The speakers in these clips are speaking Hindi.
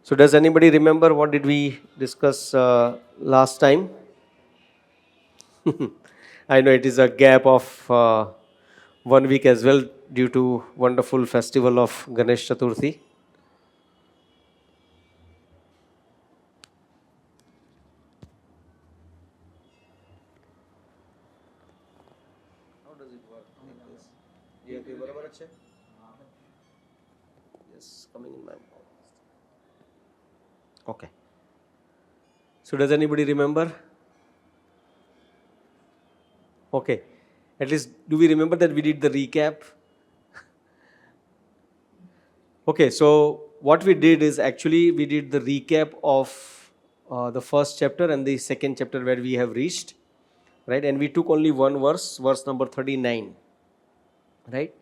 So does anybody remember what did we discuss last time? I know it is a gap of 1 week as well due to wonderful festival of Ganesh Chaturthi. How does it work like this? Yes, coming in my mouth. Okay. So does anybody remember? Okay. At least do we remember that we did the recap? Okay, so what we did is actually we did the recap of the first chapter and the second chapter where we have reached, right? And we took only one verse, verse number 39, right?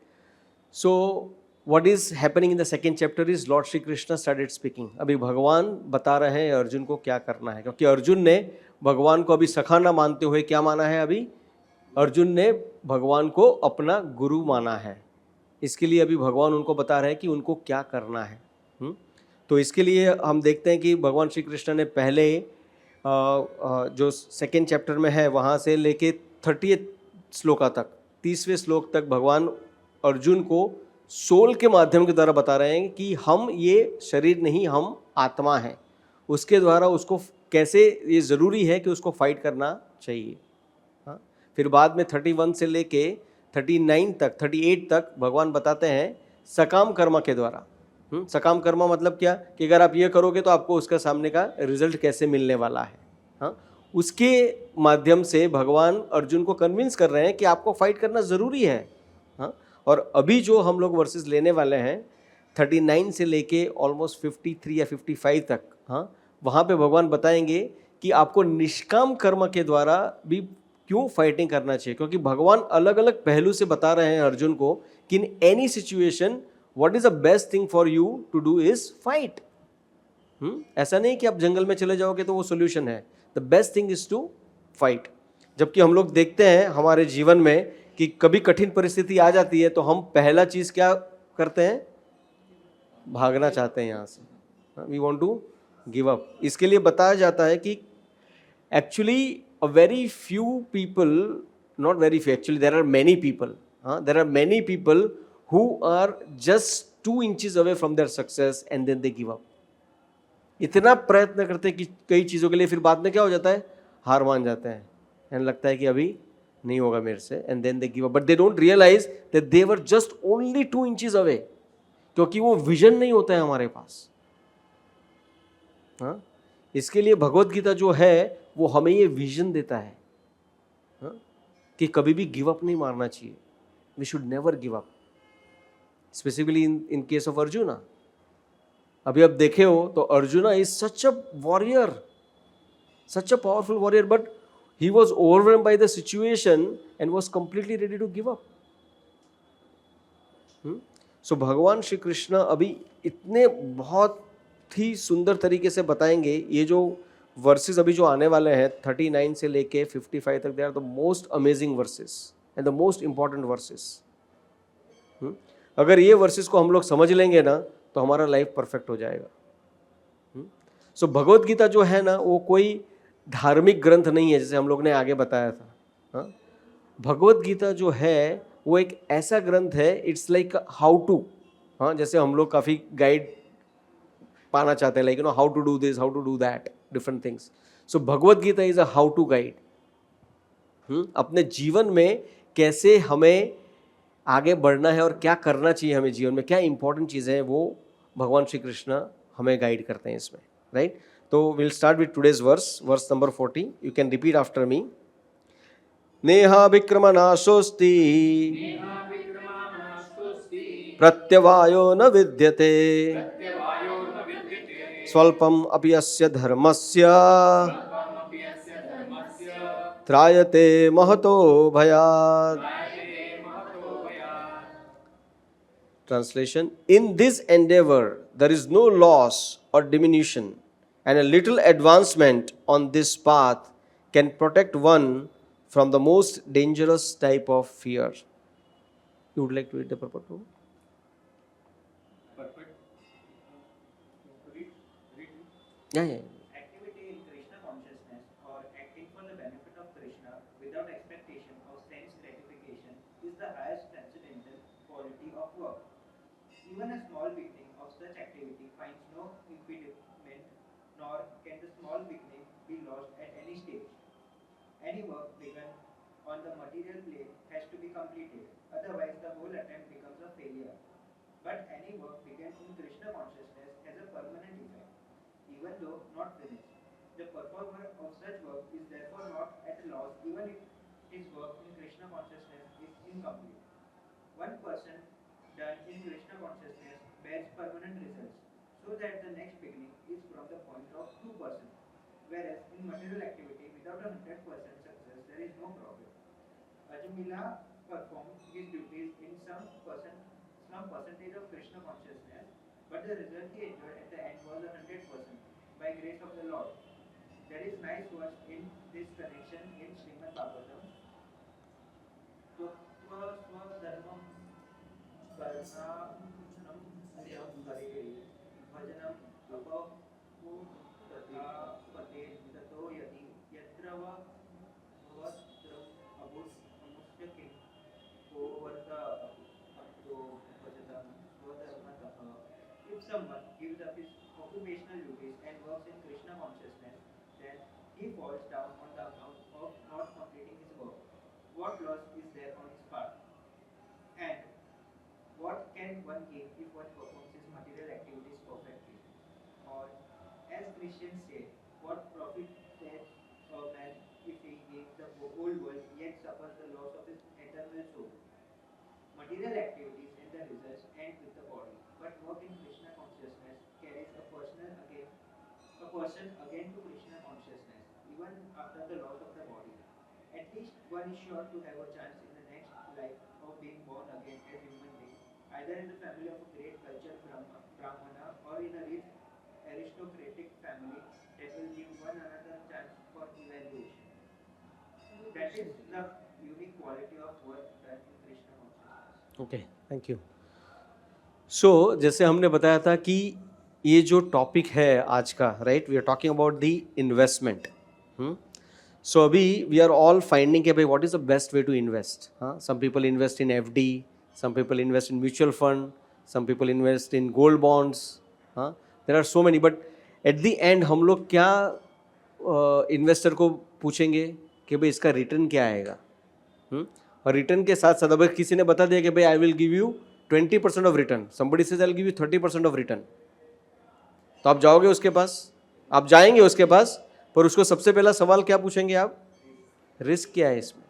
So what is happening in the second chapter is Lord Shri Krishna started speaking. अभी भगवान बता रहे हैं अर्जुन को क्या करना है, क्योंकि अर्जुन ने भगवान को अभी सखा ना मानते हुए क्या माना है, अभी अर्जुन ने भगवान को अपना गुरु माना है. इसके लिए अभी भगवान उनको बता रहे हैं कि उनको क्या करना है. तो इसके लिए हम देखते हैं कि भगवान श्री कृष्ण ने पहले जो सेकेंड चैप्टर में है वहाँ से लेके 30 श्लोका तक, 30वें श्लोक तक भगवान अर्जुन को सोल के माध्यम के द्वारा बता रहे हैं कि हम ये शरीर नहीं, हम आत्मा हैं. उसके द्वारा उसको कैसे ये ज़रूरी है कि उसको फाइट करना चाहिए. हाँ, फिर बाद में 31 से लेके 39 तक, 38 तक भगवान बताते हैं सकाम कर्म के द्वारा. सकाम कर्म मतलब क्या, कि अगर आप ये करोगे तो आपको उसका सामने का रिजल्ट कैसे मिलने वाला है. हाँ, उसके माध्यम से भगवान अर्जुन को कन्विंस कर रहे हैं कि आपको फाइट करना ज़रूरी है. हाँ, और अभी जो हम लोग वर्सेस लेने वाले हैं 39 से लेके ऑलमोस्ट 53 या 55 तक, हाँ, वहाँ पे भगवान बताएंगे कि आपको निष्काम कर्म के द्वारा भी क्यों फाइटिंग करना चाहिए. क्योंकि भगवान अलग अलग पहलू से बता रहे हैं अर्जुन को कि in any situation what is the best thing for you to do is fight. ऐसा नहीं कि आप जंगल में चले जाओगे तो वो सोल्यूशन है. The best thing is to fight. जबकि हम लोग देखते हैं हमारे जीवन में कि कभी कठिन परिस्थिति आ जाती है तो हम पहला चीज क्या करते हैं, भागना चाहते हैं यहाँ से. We want to give up. इसके लिए बताया जाता है कि actually a very few people, not very few, actually there are many people, there are many people who are just 2 inches away from their success and then they give up. इतना प्रयत्न करते हैं कि कई चीज़ों के लिए, फिर बाद में क्या हो जाता है, हार मान जाते हैं एंड लगता है कि अभी नहीं होगा मेरे से, and then they give up. But they don't realise that they were just only 2 inches away. क्योंकि वो विजन नहीं होता है हमारे पास. हाँ, इसके लिए भगवत गीता जो है वो हमें ये विजन देता है, हाँ, कि कभी भी गिव अप नहीं मारना चाहिए. We should never give up. Specifically in case of Arjuna. अभी आप देखे हो तो Arjuna is such a warrior, such a powerful warrior, but he was overwhelmed by the situation and was completely ready to give up. So भगवान श्री कृष्ण अभी इतने बहुत ही सुंदर तरीके से बताएंगे. ये जो वर्सेस अभी जो आने वाले हैं 39 से लेके 55 तक, they are the most amazing verses and the most important verses. अगर ये वर्सेस को हम लोग समझ लेंगे ना तो हमारा लाइफ परफेक्ट हो जाएगा. सो भगवत गीता जो है ना वो कोई धार्मिक ग्रंथ नहीं है जैसे हम लोग ने आगे बताया था. भगवत गीता जो है वो एक ऐसा ग्रंथ है, इट्स लाइक हाउ टू. हाँ, जैसे हम लोग काफ़ी गाइड पाना चाहते हैं, like you know how to do this, how to do that, different things. So Bhagavad Gita is a how to guide. अपने जीवन में कैसे हमें आगे बढ़ना है और क्या करना चाहिए हमें जीवन में, क्या इंपॉर्टेंट चीज़ें हैं, वो भगवान श्री कृष्ण हमें गाइड करते हैं इसमें, राइट. तो will start with today's verse, verse number 40. You can repeat after me. नेहा विक्रम नाशोस्ति प्रत्यवायो न विद्यते स्वल्पम अपि अस्य धर्मस्य त्रायते महतो भयात्. Translation: in this endeavor there is no loss or diminution, and a little advancement on this path can protect one from the most dangerous type of fear. You would like to read the purport? Yeah. Activity in Krishna consciousness or acting for the benefit of Krishna without expectation of sense gratification is the highest transcendental quality of work. Even a small beginning of such activity finds no impediment, nor can the small beginning be lost at any stage. Any work begun on the material plane has to be completed, otherwise, the whole attempt becomes a failure. But any work begun in Krishna consciousness has a permanent effect, even though not finished. The performer of such work is therefore not at a loss, even if his work in Krishna consciousness is incomplete. One person done in Krishna consciousness bears permanent results, so that the next beginning is from the point of 2%. Whereas in material activity, without a 100% success, there is no profit. Ajamila performed his duties in some percentage of Krishna consciousness, but the result he enjoyed at the end was 100% by grace of the Lord. There is nice verse in this connection in Srimad Bhagavatam. Tva swadharmam karnam niyam hare bhajanam apahu tatha pate tato yadi yatra va bhavatram abus amusya kim kovarta apto bhajatam swadharmatah. If someone gives up his occupational duties and works in Krishna consciousness, then he falls down on the account of not completing his work. What loss is there on his part? And what can one gain if one performs his material activities perfectly? Or, as Christians say, what profit that a man if he gains the whole world yet suffers the loss of his eternal soul? Material activities and the results end with the body, but work in Krishna consciousness carries a person again to Krishna consciousness, even after the loss of the body. At least one is sure to have a chance in the next life of being born again as human being, either in the family of a great cultured Brahmana or in a rich aristocratic family that will give one another chance for evaluation. That is the unique quality of work done in Krishna consciousness. Okay, thank you. सो जैसे हमने बताया था कि ये जो टॉपिक है आज का, right, we are talking about the investment. So अभी वी आर ऑल फाइंडिंग कि भाई what is the best way to invest. हाँ, some people invest in FD, some people invest in mutual fund, some people invest in gold bonds. हाँ, there are so many, but at the end हम लोग क्या इन्वेस्टर को पूछेंगे कि भाई इसका रिटर्न क्या आएगा. और रिटर्न के साथ साथ अगर किसी ने बता दिया कि भाई आई will give you 20% of return, somebody says I'll give you 30% of return, तो आप जाओगे उसके पास, आप जाएंगे उसके पास, पर उसको सबसे पहला सवाल क्या पूछेंगे आप? रिस्क क्या है इसमें.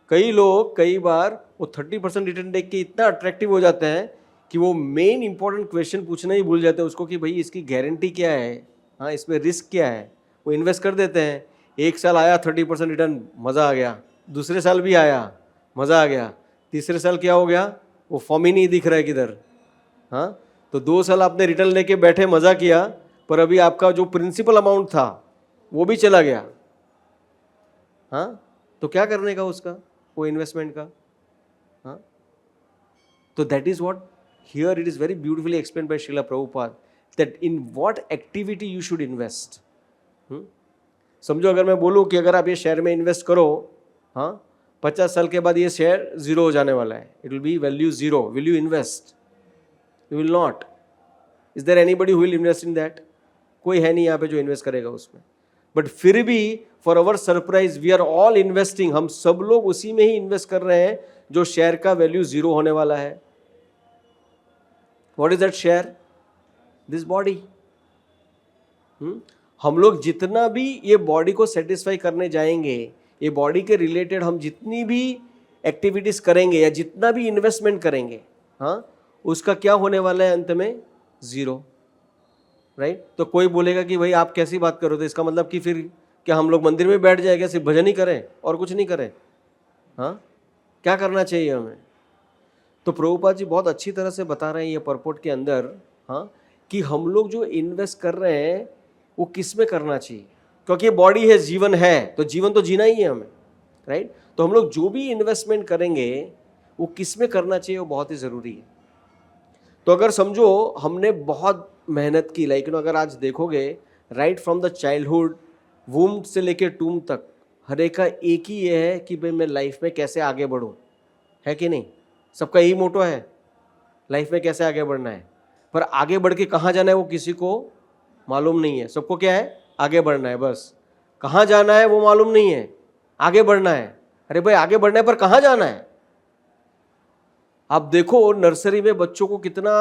कई लोग कई बार वो 30% रिटर्न देख के इतना अट्रैक्टिव हो जाते हैं कि वो मेन इंपॉर्टेंट क्वेश्चन पूछना ही भूल जाते हैं उसको कि भाई इसकी गारंटी क्या है, हाँ इसमें रिस्क क्या है. वो इन्वेस्ट कर देते हैं, एक साल आया 30% रिटर्न, मज़ा आ गया, दूसरे साल भी आया, मज़ा आ गया, तीसरे साल क्या हो गया, वो फॉर्म ही नहीं दिख रहा है किधर. हाँ, तो 2 साल आपने रिटर्न लेके बैठे, मज़ा किया, पर अभी आपका जो प्रिंसिपल अमाउंट था वो भी चला गया. हाँ, तो क्या करने का उसका, वो इन्वेस्टमेंट का. हाँ, तो that is what here it is very beautifully explain by Srila Prabhupada that in what activity you should invest. समझो अगर मैं बोलूँ कि अगर आप ये शेयर में इन्वेस्ट करो, हाँ 50 साल के बाद ये शेयर जीरो हो जाने वाला है, it will be value zero, will you invest? You will not. Is there anybody who will invest in that? कोई है नहीं यहाँ पे जो इन्वेस्ट करेगा उसमें. बट फिर भी for our surprise we are all investing, हम सब लोग उसी में ही इन्वेस्ट कर रहे हैं जो शेयर का वैल्यू जीरो होने वाला है. What is that share? This body. हम लोग जितना भी ये बॉडी को सेटिस्फाई करने जाएंगे, ये बॉडी के रिलेटेड हम जितनी भी एक्टिविटीज करेंगे या जितना भी इन्वेस्टमेंट करेंगे, हाँ उसका क्या होने वाला है अंत में? जीरो. राइट. तो कोई बोलेगा कि भाई आप कैसी बात करो, तो इसका मतलब कि फिर क्या हम लोग मंदिर में बैठ जाएगा, सिर्फ भजन ही करें और कुछ नहीं करें? हाँ, क्या करना चाहिए हमें? तो प्रभुपाद जी बहुत अच्छी तरह से बता रहे हैं ये परपोर्ट के अंदर, हाँ, कि हम लोग जो इन्वेस्ट कर रहे हैं वो किस में करना चाहिए, क्योंकि ये बॉडी है, जीवन है, तो जीवन तो जीना ही है हमें. राइट. तो हम लोग जो भी इन्वेस्टमेंट करेंगे वो किस में करना चाहिए, वो बहुत ही ज़रूरी है. तो अगर समझो हमने बहुत मेहनत की, लाइक अगर आज देखोगे राइट फ्रॉम द चाइल्डहुड, वूम से लेके टूम तक, हर एक का एक ही ये है कि भाई मैं लाइफ में कैसे आगे बढ़ूं, है कि नहीं? सबका यही मोटो है, लाइफ में कैसे आगे बढ़ना है। पर आगे बढ़ के कहाँ जाना है वो किसी को मालूम नहीं है। सबको क्या है? आगे बढ़ना है, बस। कहाँ जाना है वो मालूम नहीं है, आगे बढ़ना है। अरे भाई आगे बढ़ना है पर कहाँ जाना है? आप देखो नर्सरी में बच्चों को कितना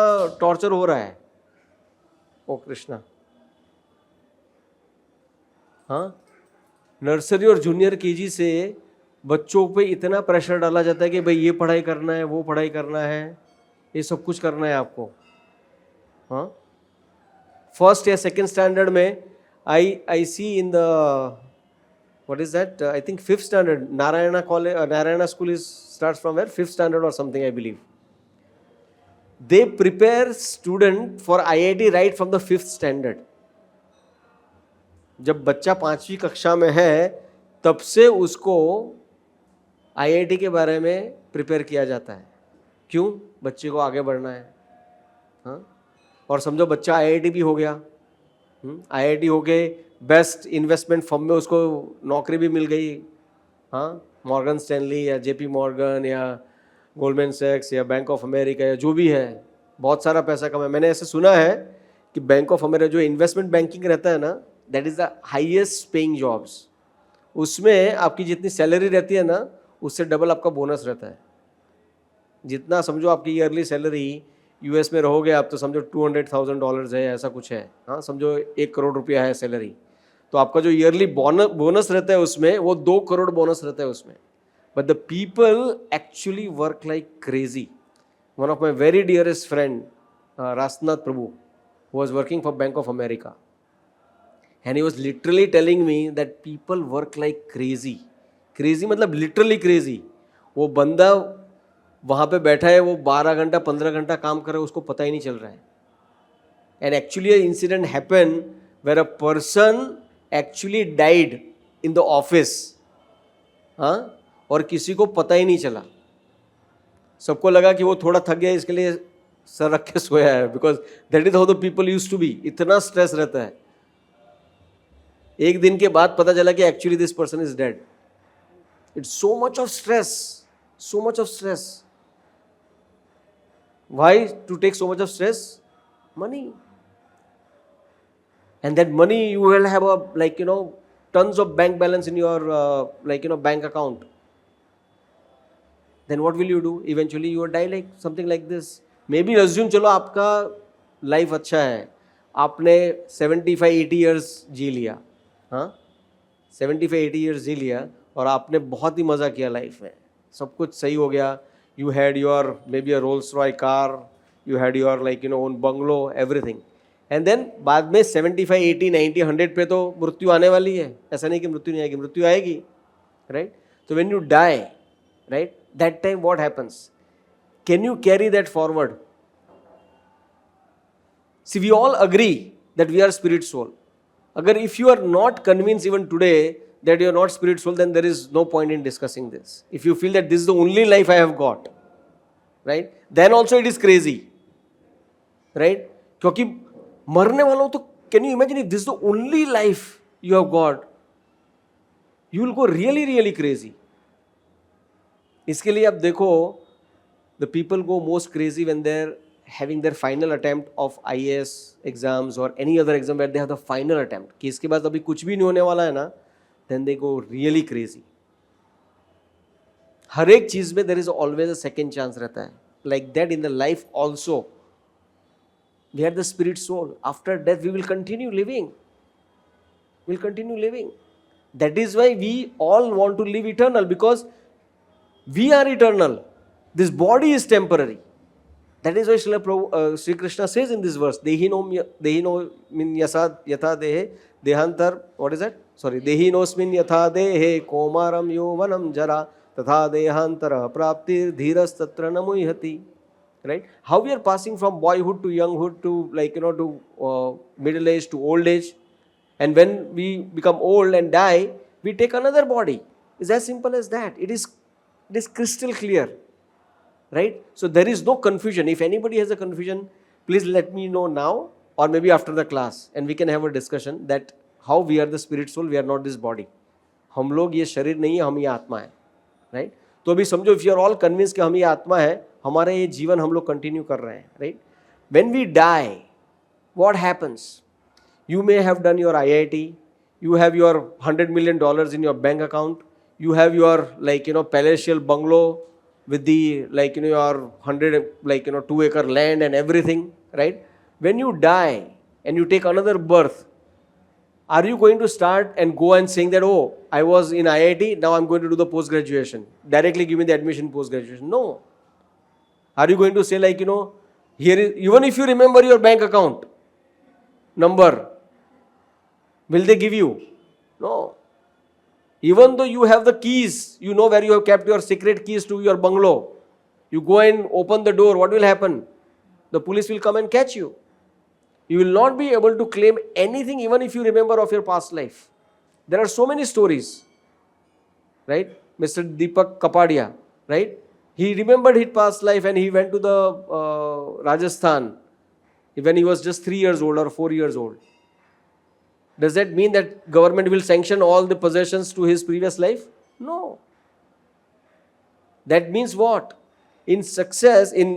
टॉर्चर हो रहा है। ओ कृष्णा, हाँ, नर्सरी और जूनियर केजी से बच्चों पे इतना प्रेशर डाला जाता है कि भाई ये पढ़ाई करना है, वो पढ़ाई करना है, ये सब कुछ करना है आपको। हाँ, फर्स्ट या सेकंड स्टैंडर्ड में I see in the what is that, I think fifth standard, Narayana college, Narayana school is starts from where, fifth standard or something, I believe. They prepare student for IIT right from the fifth standard. जब बच्चा 5वीं कक्षा में है तब से उसको IIT के बारे में प्रिपेयर किया जाता है। क्यों? बच्चे को आगे बढ़ना है। हाँ, और समझो बच्चा IIT भी हो गया, IIT हो गए, बेस्ट इन्वेस्टमेंट फर्म में उसको नौकरी भी मिल गई। हाँ, मॉर्गन स्टैनली या जेपी मॉर्गन या गोल्डमैन सैक्स या बैंक ऑफ अमेरिका या जो भी है, बहुत सारा पैसा कमाया। मैंने ऐसे सुना है कि बैंक ऑफ अमेरिका जो इन्वेस्टमेंट बैंकिंग रहता है ना, that is the highest paying jobs. उसमें आपकी जितनी सैलरी रहती है ना, उससे डबल आपका बोनस रहता है। जितना समझो आपकी ईयरली सैलरी यूएस में रहोगे आप तो समझो $200,000 है, ऐसा कुछ है। हाँ, समझो 1 करोड़ रुपया है सैलरी, तो आपका जो ईयरली बोनस रहता है उसमें वो 2 करोड़ बोनस रहता है उसमें। But the people actually work like crazy. One of my very dearest friend Rasnath Prabhu was working for Bank of America and he was literally telling me that people work like crazy. Crazy मतलब लिटरली क्रेजी। वो बंदा वहाँ पे बैठा है, वो 12 घंटा 15 घंटा काम कर रहा है, उसको पता ही नहीं चल रहा है। And actually incident happen where a person actually died in the office. हाँ, और किसी को पता ही नहीं चला। सबको लगा कि वो थोड़ा थक गया इसके लिए सर रख के सोया है, because that is how the people use to be. इतना स्ट्रेस रहता है। एक दिन के बाद पता चला कि actually this person is dead. It's so much of stress, so much of stress. Why to take so much of stress? Money. And that money you will have a tons of bank balance in your bank account. Then what will you do? Eventually you will die like something like this. Maybe assume चलो आपका लाइफ अच्छा है, आपने 75-80 years जी लिया। हाँ, 75-80 years जी लिया और आपने बहुत ही मज़ा किया लाइफ में, सब कुछ सही हो गया। You had your maybe a Rolls Royce car, you had your own bungalow, everything. And then बाद में 75, 80, 90, 100 पे तो मृत्यु आने वाली है। ऐसा नहीं कि मृत्यु नहीं आएगी, मृत्यु आएगी, राइट? तो when you die, right, that time what happens? Can you carry that forward? See we all agree that we are spirit soul. अगर if you are not convince even today that you are not spirit soul, then there is no point in discussing this. If you feel that this is the only life I have got, right, then also it is crazy, right? क्योंकि मरने वालों तो can you imagine if this is the only life you have got, you will go really really crazy. इसके लिए आप देखो the people go most crazy when they're having their final attempt of IAS exams or any other exam where they have the final attempt, कि इसके बाद अभी कुछ भी नहीं होने वाला है ना, then they go really crazy. हर एक चीज में there is always a second chance रहता है. Like that in the life also. We are the spirit soul. After death we will continue living. We'll continue living. That is why we all want to live eternal, because we are eternal. This body is temporary. That is why Sri Krishna says in this verse, Dehi no min yatha dehe dehantar, what is that? Sorry, Dehi nosmin yatha dehe komaram yovanam jara tatha dehantara praptir dhiras tatra namuihati. Right? How we are passing from boyhood to younghood to to middle age to old age. And when we become old and die, we take another body. It's as simple as that. It is crystal clear. Right? So there is no confusion. If anybody has a confusion, please let me know now. or maybe after the class, and we can have a discussion that how we are the spirit soul, we are not this body. हम लोग ये शरीर नहीं है, हम ये आत्मा है, राइट? तो अभी समझो, if you are all convince कि हम ये आत्मा है, हमारा ये जीवन हम लोग कंटिन्यू कर रहे हैं, right? When we die, what happens? You may have done your IIT, you have your $100 million in your bank account, you have your palatial bungalow with the your 100 2-acre land and everything, right? When you die and you take another birth, are you going to start and go and saying that, oh, I was in IIT, now I'm going to do the post graduation, directly give me the admission post graduation? No. Are you going to say here is, even if you remember your bank account number, will they give you? No. Even though you have the keys, you know where you have kept your secret keys to your bungalow, you go and open the door, what will happen? The police will come and catch you. You will not be able to claim anything even if you remember of your past life. There are so many stories, right? Mr. Deepak Kapadia, right? He remembered his past life and he went to the Rajasthan when he was just 3 years old or 4 years old. Does that mean that government will sanction all the possessions to his previous life? No. That means what? In success in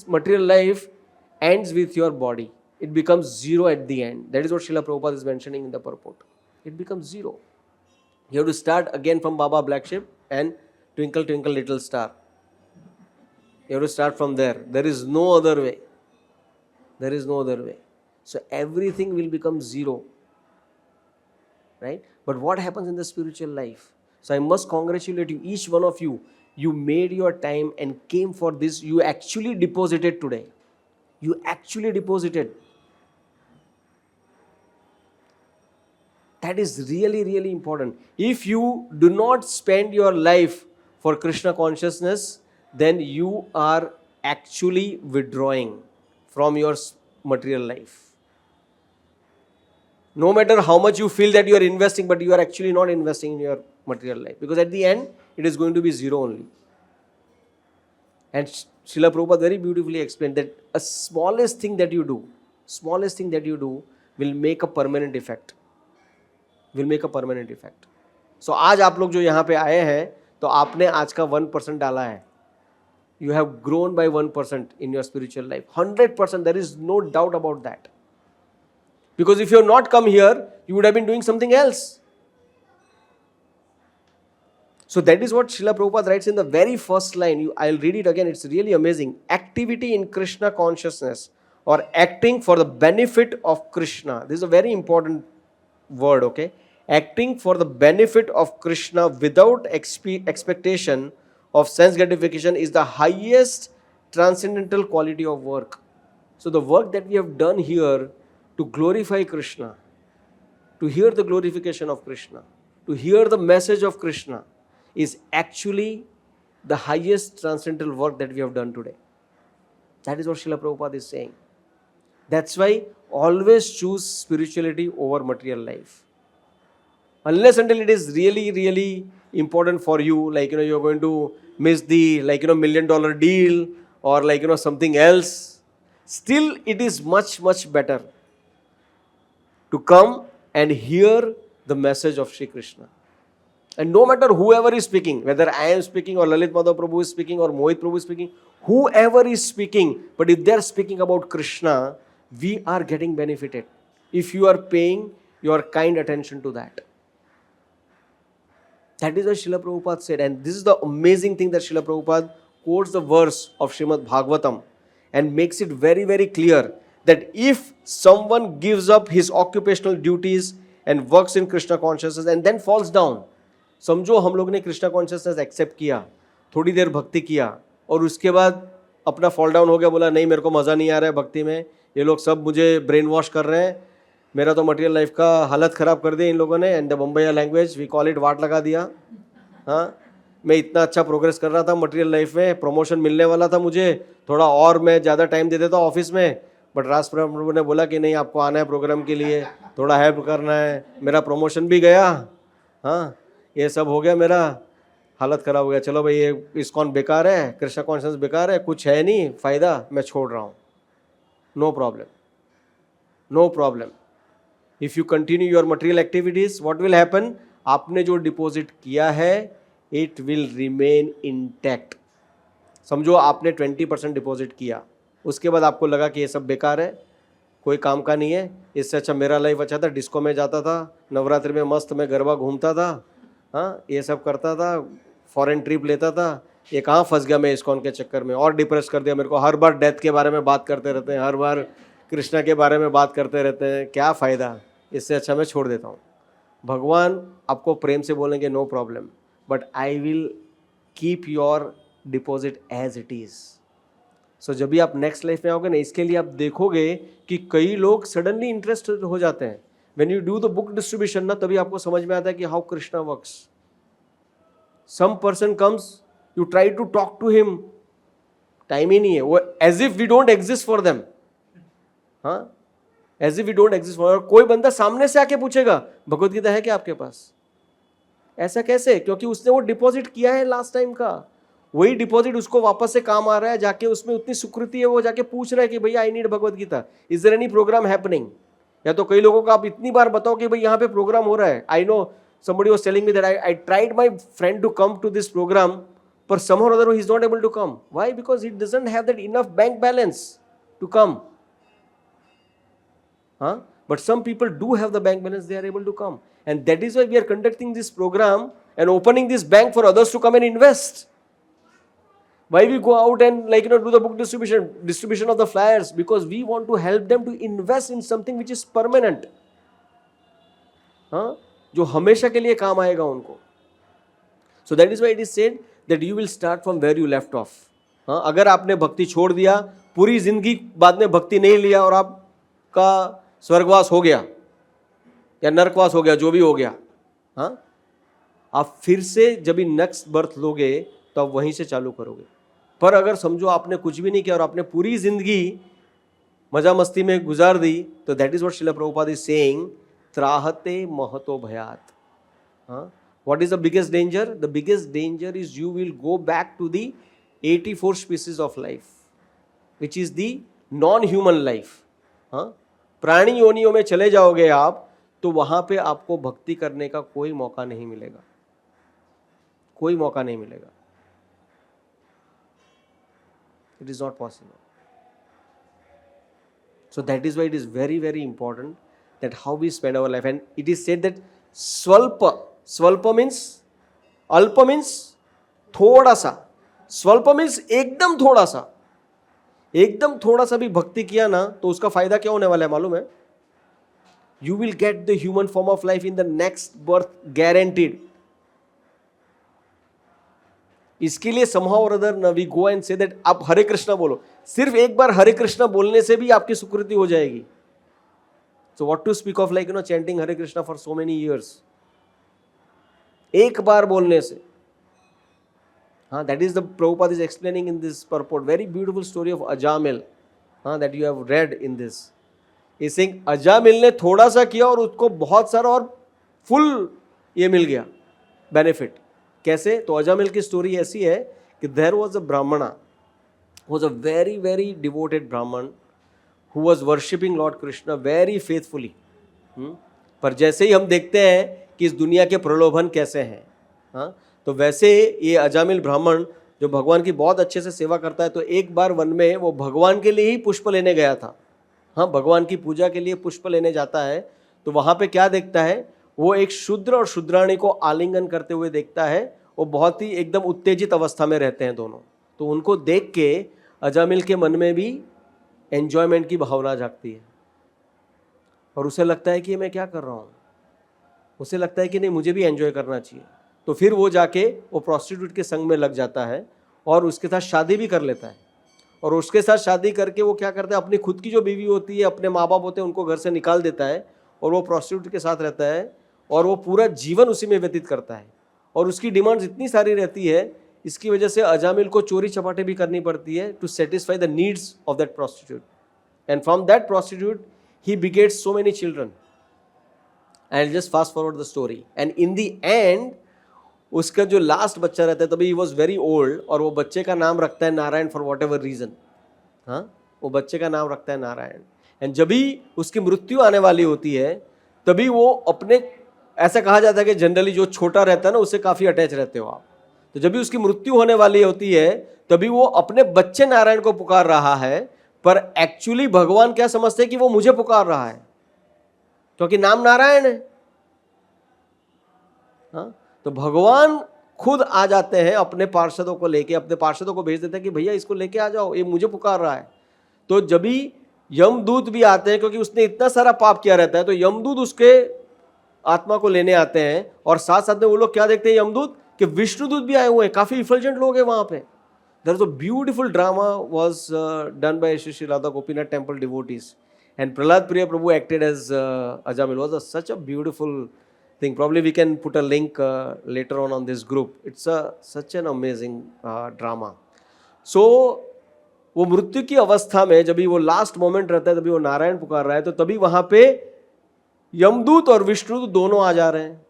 material life ends with your body. It becomes zero at the end. That is what Srila Prabhupada is mentioning in the purport. It becomes zero. You have to start again from Baba Black Sheep and Twinkle Twinkle Little Star. You have to start from there. There is no other way. There is no other way. So everything will become zero, right? But what happens in the spiritual life? So I must congratulate you, each one of you. You made your time and came for this. You actually deposited today. You actually deposited. That is really, really important. If you do not spend your life for Krishna consciousness, then you are actually withdrawing from your material life. No matter how much you feel that you are investing, but you are actually not investing in your material life, because at the end it is going to be zero only. And Srila Prabhupada very beautifully explained that a smallest thing that you do will make a permanent effect. Will make a permanent effect. So आज आप लोग जो यहाँ पे आए हैं, तो आपने आज का 1% डाला है. You have grown by 1% in your spiritual life. 100%, there is no doubt about that. Because if you have not come here, you would have been doing something else. So that is what Srila Prabhupada writes in the very first line. I'll read it again, it's really amazing. Activity in Krishna consciousness, or acting for the benefit of Krishna. This is a very important word, okay? Acting for the benefit of Krishna without expectation of sense gratification is the highest transcendental quality of work. So the work that we have done here to glorify Krishna, to hear the glorification of Krishna, to hear the message of Krishna, is actually the highest transcendental work that we have done today. That is what Srila Prabhupada is saying. That's why always choose spirituality over material life. Unless until it is really, really important for you, you're going to miss the $1 million deal or something else, still it is much, much better to come and hear the message of Shri Krishna. And no matter whoever is speaking, whether I am speaking or Lalit Madhav Prabhu is speaking or Mohit Prabhu is speaking, whoever is speaking, but if they are speaking about Krishna, we are getting benefited if you are paying your kind attention to that. That is what Srila Prabhupada said, and this is the amazing thing that Srila Prabhupada quotes the verse of Srimad Bhagavatam and makes it very, very clear that if someone gives up his occupational duties and works in Krishna consciousness and then falls down, समझो हम लोग ने कृष्णा कॉन्शियसनेस एक्सेप्ट किया, थोड़ी देर भक्ति किया और उसके बाद अपना फॉल डाउन हो गया, बोला नहीं मेरे को मज़ा नहीं आ रहा है भक्ति में, ये लोग सब मुझे ब्रेन वॉश कर रहे हैं, मेरा तो मटेरियल लाइफ का हालत ख़राब कर दिया इन लोगों ने, and the Bambaiya language we call it वाट लगा दिया. हाँ, मैं इतना अच्छा प्रोग्रेस कर रहा था मटेरियल लाइफ में, प्रमोशन मिलने वाला था मुझे, थोड़ा और मैं ज़्यादा टाइम दे देता ऑफिस में, बट राज प्रभु ने बोला कि नहीं आपको आना है प्रोग्राम के लिए, थोड़ा हेल्प करना है, मेरा प्रमोशन भी गया, हाँ ये सब हो गया, मेरा हालत ख़राब हो गया, चलो भाई ये इस्कॉन बेकार है, कृष्णा कॉन्शियसनेस बेकार है, कुछ है नहीं फ़ायदा, मैं छोड़ रहा हूँ. No problem. No problem. If you continue your material activities, what will happen? आपने जो डिपॉजिट किया है इट विल रिमेन इंटैक्ट. समझो आपने 20% डिपॉजिट किया, उसके बाद आपको लगा कि ये सब बेकार है, कोई काम का नहीं है, इससे अच्छा मेरा लाइफ अच्छा था, डिस्को में जाता था, नवरात्रि में मस्त मैं गरबा घूमता था, हाँ ये सब करता था, फॉरेन ट्रिप लेता था, ये कहाँ फंस गया मैं इस्कॉन के चक्कर में, और डिप्रेस कर दिया मेरे को. हर बार डेथ के बारे में बात करते रहते हैं, हर बार कृष्णा के बारे में बात करते रहते हैं, क्या फ़ायदा, इससे अच्छा मैं छोड़ देता हूँ. भगवान आपको प्रेम से बोलेंगे no problem, but I will keep your deposit as it is. So जब भी आप नेक्स्ट लाइफ में आओगे ना, इसके लिए आप देखोगे कि कई लोग सडनली इंटरेस्ट हो जाते हैं. When you do the book distribution ना, तभी आपको समझ में आता है कि how Krishna works. Some person comes, you try to talk to him, time ही नहीं है, वो as if we don't exist for them. हाँ, as if we don't exist for. कोई बंदा सामने से आके पूछेगा भगवत गीता है क्या आपके पास? ऐसा कैसे? क्योंकि उसने वो डिपॉजिट किया है लास्ट टाइम का, वही डिपॉजिट उसको वापस से काम आ रहा है. जाके उसमें उतनी सुकृति है, वो जाके पूछ रहा है कि भैया I need Bhagavad Gita, is there any programme happening? या तो कई लोगों को आप इतनी बार बताओ कि भाई यहाँ पे प्रोग्राम हो रहा है. I know somebody was telling me that I tried my friend to come to this program, but somehow or other he is not able to come. Why? Because he doesn't have that enough bank balance to come. Huh? But some people do have the bank balance, they are able to come. And that is why we are conducting this program and opening this bank for others to come and invest. Why we go out and do the book distribution of the flyers? Because we want to help them to invest in something which is permanent. हाँ, जो हमेशा के लिए काम आएगा उनको. So that is why it is said that you will start from where you left off. हाँ, अगर आपने भक्ति छोड़ दिया, पूरी जिंदगी बाद में भक्ति नहीं लिया और आपका स्वर्गवास हो गया या नरकवास हो गया, जो भी हो गया, हाँ, आप फिर से जब भी नेक्स्ट बर्थ लोगे तो आप वहीं से चालू करोगे. पर अगर समझो आपने कुछ भी नहीं किया और आपने पूरी जिंदगी मजा मस्ती में गुजार दी, तो that is what Srila Prabhupada is saying, त्राहते महतो भयात. What is the biggest danger? The biggest danger is you will go back to the 84 species of life, which is the non-human life. प्राणी योनियों में चले जाओगे आप, तो वहां पे आपको भक्ति करने का कोई मौका नहीं मिलेगा, कोई मौका नहीं मिलेगा. It is not possible. So that is why it is very, very important that how we spend our life. And it is said that swalpa means, alpa means थोड़ा सा, स्वल्प means एकदम थोड़ा सा. एकदम थोड़ा सा भी भक्ति किया ना, तो उसका फायदा क्या होने वाला है मालूम है? You will get the human form of life in the next birth, guaranteed. इसके लिए somehow or other ना we go and say that आप हरे कृष्णा बोलो. सिर्फ एक बार हरे कृष्णा बोलने से भी आपकी सुकृति हो जाएगी. So what to speak of chanting Hare Krishna for so many years? एक बार बोलने से. That is the Prabhupada is explaining in this purport. Very beautiful story of Ajamil that you have read in this. He is saying Ajamil ने थोड़ा सा किया और उसको बहुत सारा और फुल ये मिल गया बेनिफिट. कैसे? तो अजामिल की स्टोरी ऐसी है कि देयर वाज अ ब्राह्मणा, was a very, very devoted Brahman who was worshipping Lord Krishna very faithfully. पर जैसे ही हम देखते हैं कि इस दुनिया के प्रलोभन कैसे हैं, तो वैसे ये अजामिल ब्राह्मण जो भगवान की बहुत अच्छे से सेवा करता है, तो एक बार वन में वो भगवान के लिए ही पुष्प लेने गया था. भगवान की पूजा के लिए पुष्प लेने जाता है, तो वहाँ पे क्या देखता है? वो एक शूद्र और शूद्राणी को आलिंगन करते हुए देखता है. वो बहुत ही एकदम उत्तेजित अवस्था में रहते हैं दोनों. तो उनको देख के अजामिल के मन में भी एन्जॉयमेंट की भावना जागती है और उसे लगता है कि मैं क्या कर रहा हूँ. उसे लगता है कि नहीं, मुझे भी एंजॉय करना चाहिए. तो फिर वो जाके वो प्रोस्टिट्यूट के संग में लग जाता है और उसके साथ शादी भी कर लेता है. और उसके साथ शादी करके वो क्या करता है? अपनी खुद की जो बीवी होती है, अपने माँ बाप होते हैं, उनको घर से निकाल देता है और वो प्रोस्टिट्यूट के साथ रहता है और वो पूरा जीवन उसी में व्यतीत करता है. और उसकी डिमांड्स इतनी सारी रहती है, इसकी वजह से अजामिल को चोरी चपाटे भी करनी पड़ती है to satisfy the needs of that prostitute. And from that prostitute he begets so many children. And just fast forward the story. And in the end उसका जो लास्ट बच्चा रहता है, तभी ही वॉज वेरी ओल्ड, और वो बच्चे का नाम रखता है Narayan for whatever reason. वो बच्चे का नाम रखता है नारायण. एंड जब भी उसकी मृत्यु आने वाली होती है तभी वो अपने, ऐसा कहा जाता है कि जनरली जो छोटा रहता है ना उससे काफी अटैच रहते हो आप, तो जब भी उसकी मृत्यु होने वाली होती है तभी वो अपने बच्चे नारायण को पुकार रहा है, पर एक्चुअली भगवान क्या समझते हैं कि वो मुझे पुकार रहा है क्योंकि नाम नारायण है। हाँ, तो भगवान खुद आ जाते हैं अपने पार्षदों को लेके, अपने पार्षदों को भेज देते हैं कि भैया इसको लेके आ जाओ, ये मुझे पुकार रहा है। तो जब भी यमदूत भी आते हैं, क्योंकि उसने इतना सारा पाप किया रहता है, तो यमदूत उसके आत्मा को लेने आते हैं, और साथ साथ में वो लोग क्या देखते हैं यमदूत, कि विष्णुदूत भी आए हुए हैं, काफी इफल्जेंट लोग हैं वहां पे। There is a beautiful drama was done by Shri Shri Radha Gopinath temple devotees, and Prahlad Priya Prabhu acted as Ajamil. Was such a beautiful thing. Probably we can put a link later on this group. It's such an amazing drama. So वो मृत्यु की अवस्था में जब भी वो लास्ट मोमेंट रहता है, तभी वो नारायण पुकार रहा है, तो तभी वहां पे यमदूत और विष्णुदूत दोनों आ जा रहे हैं,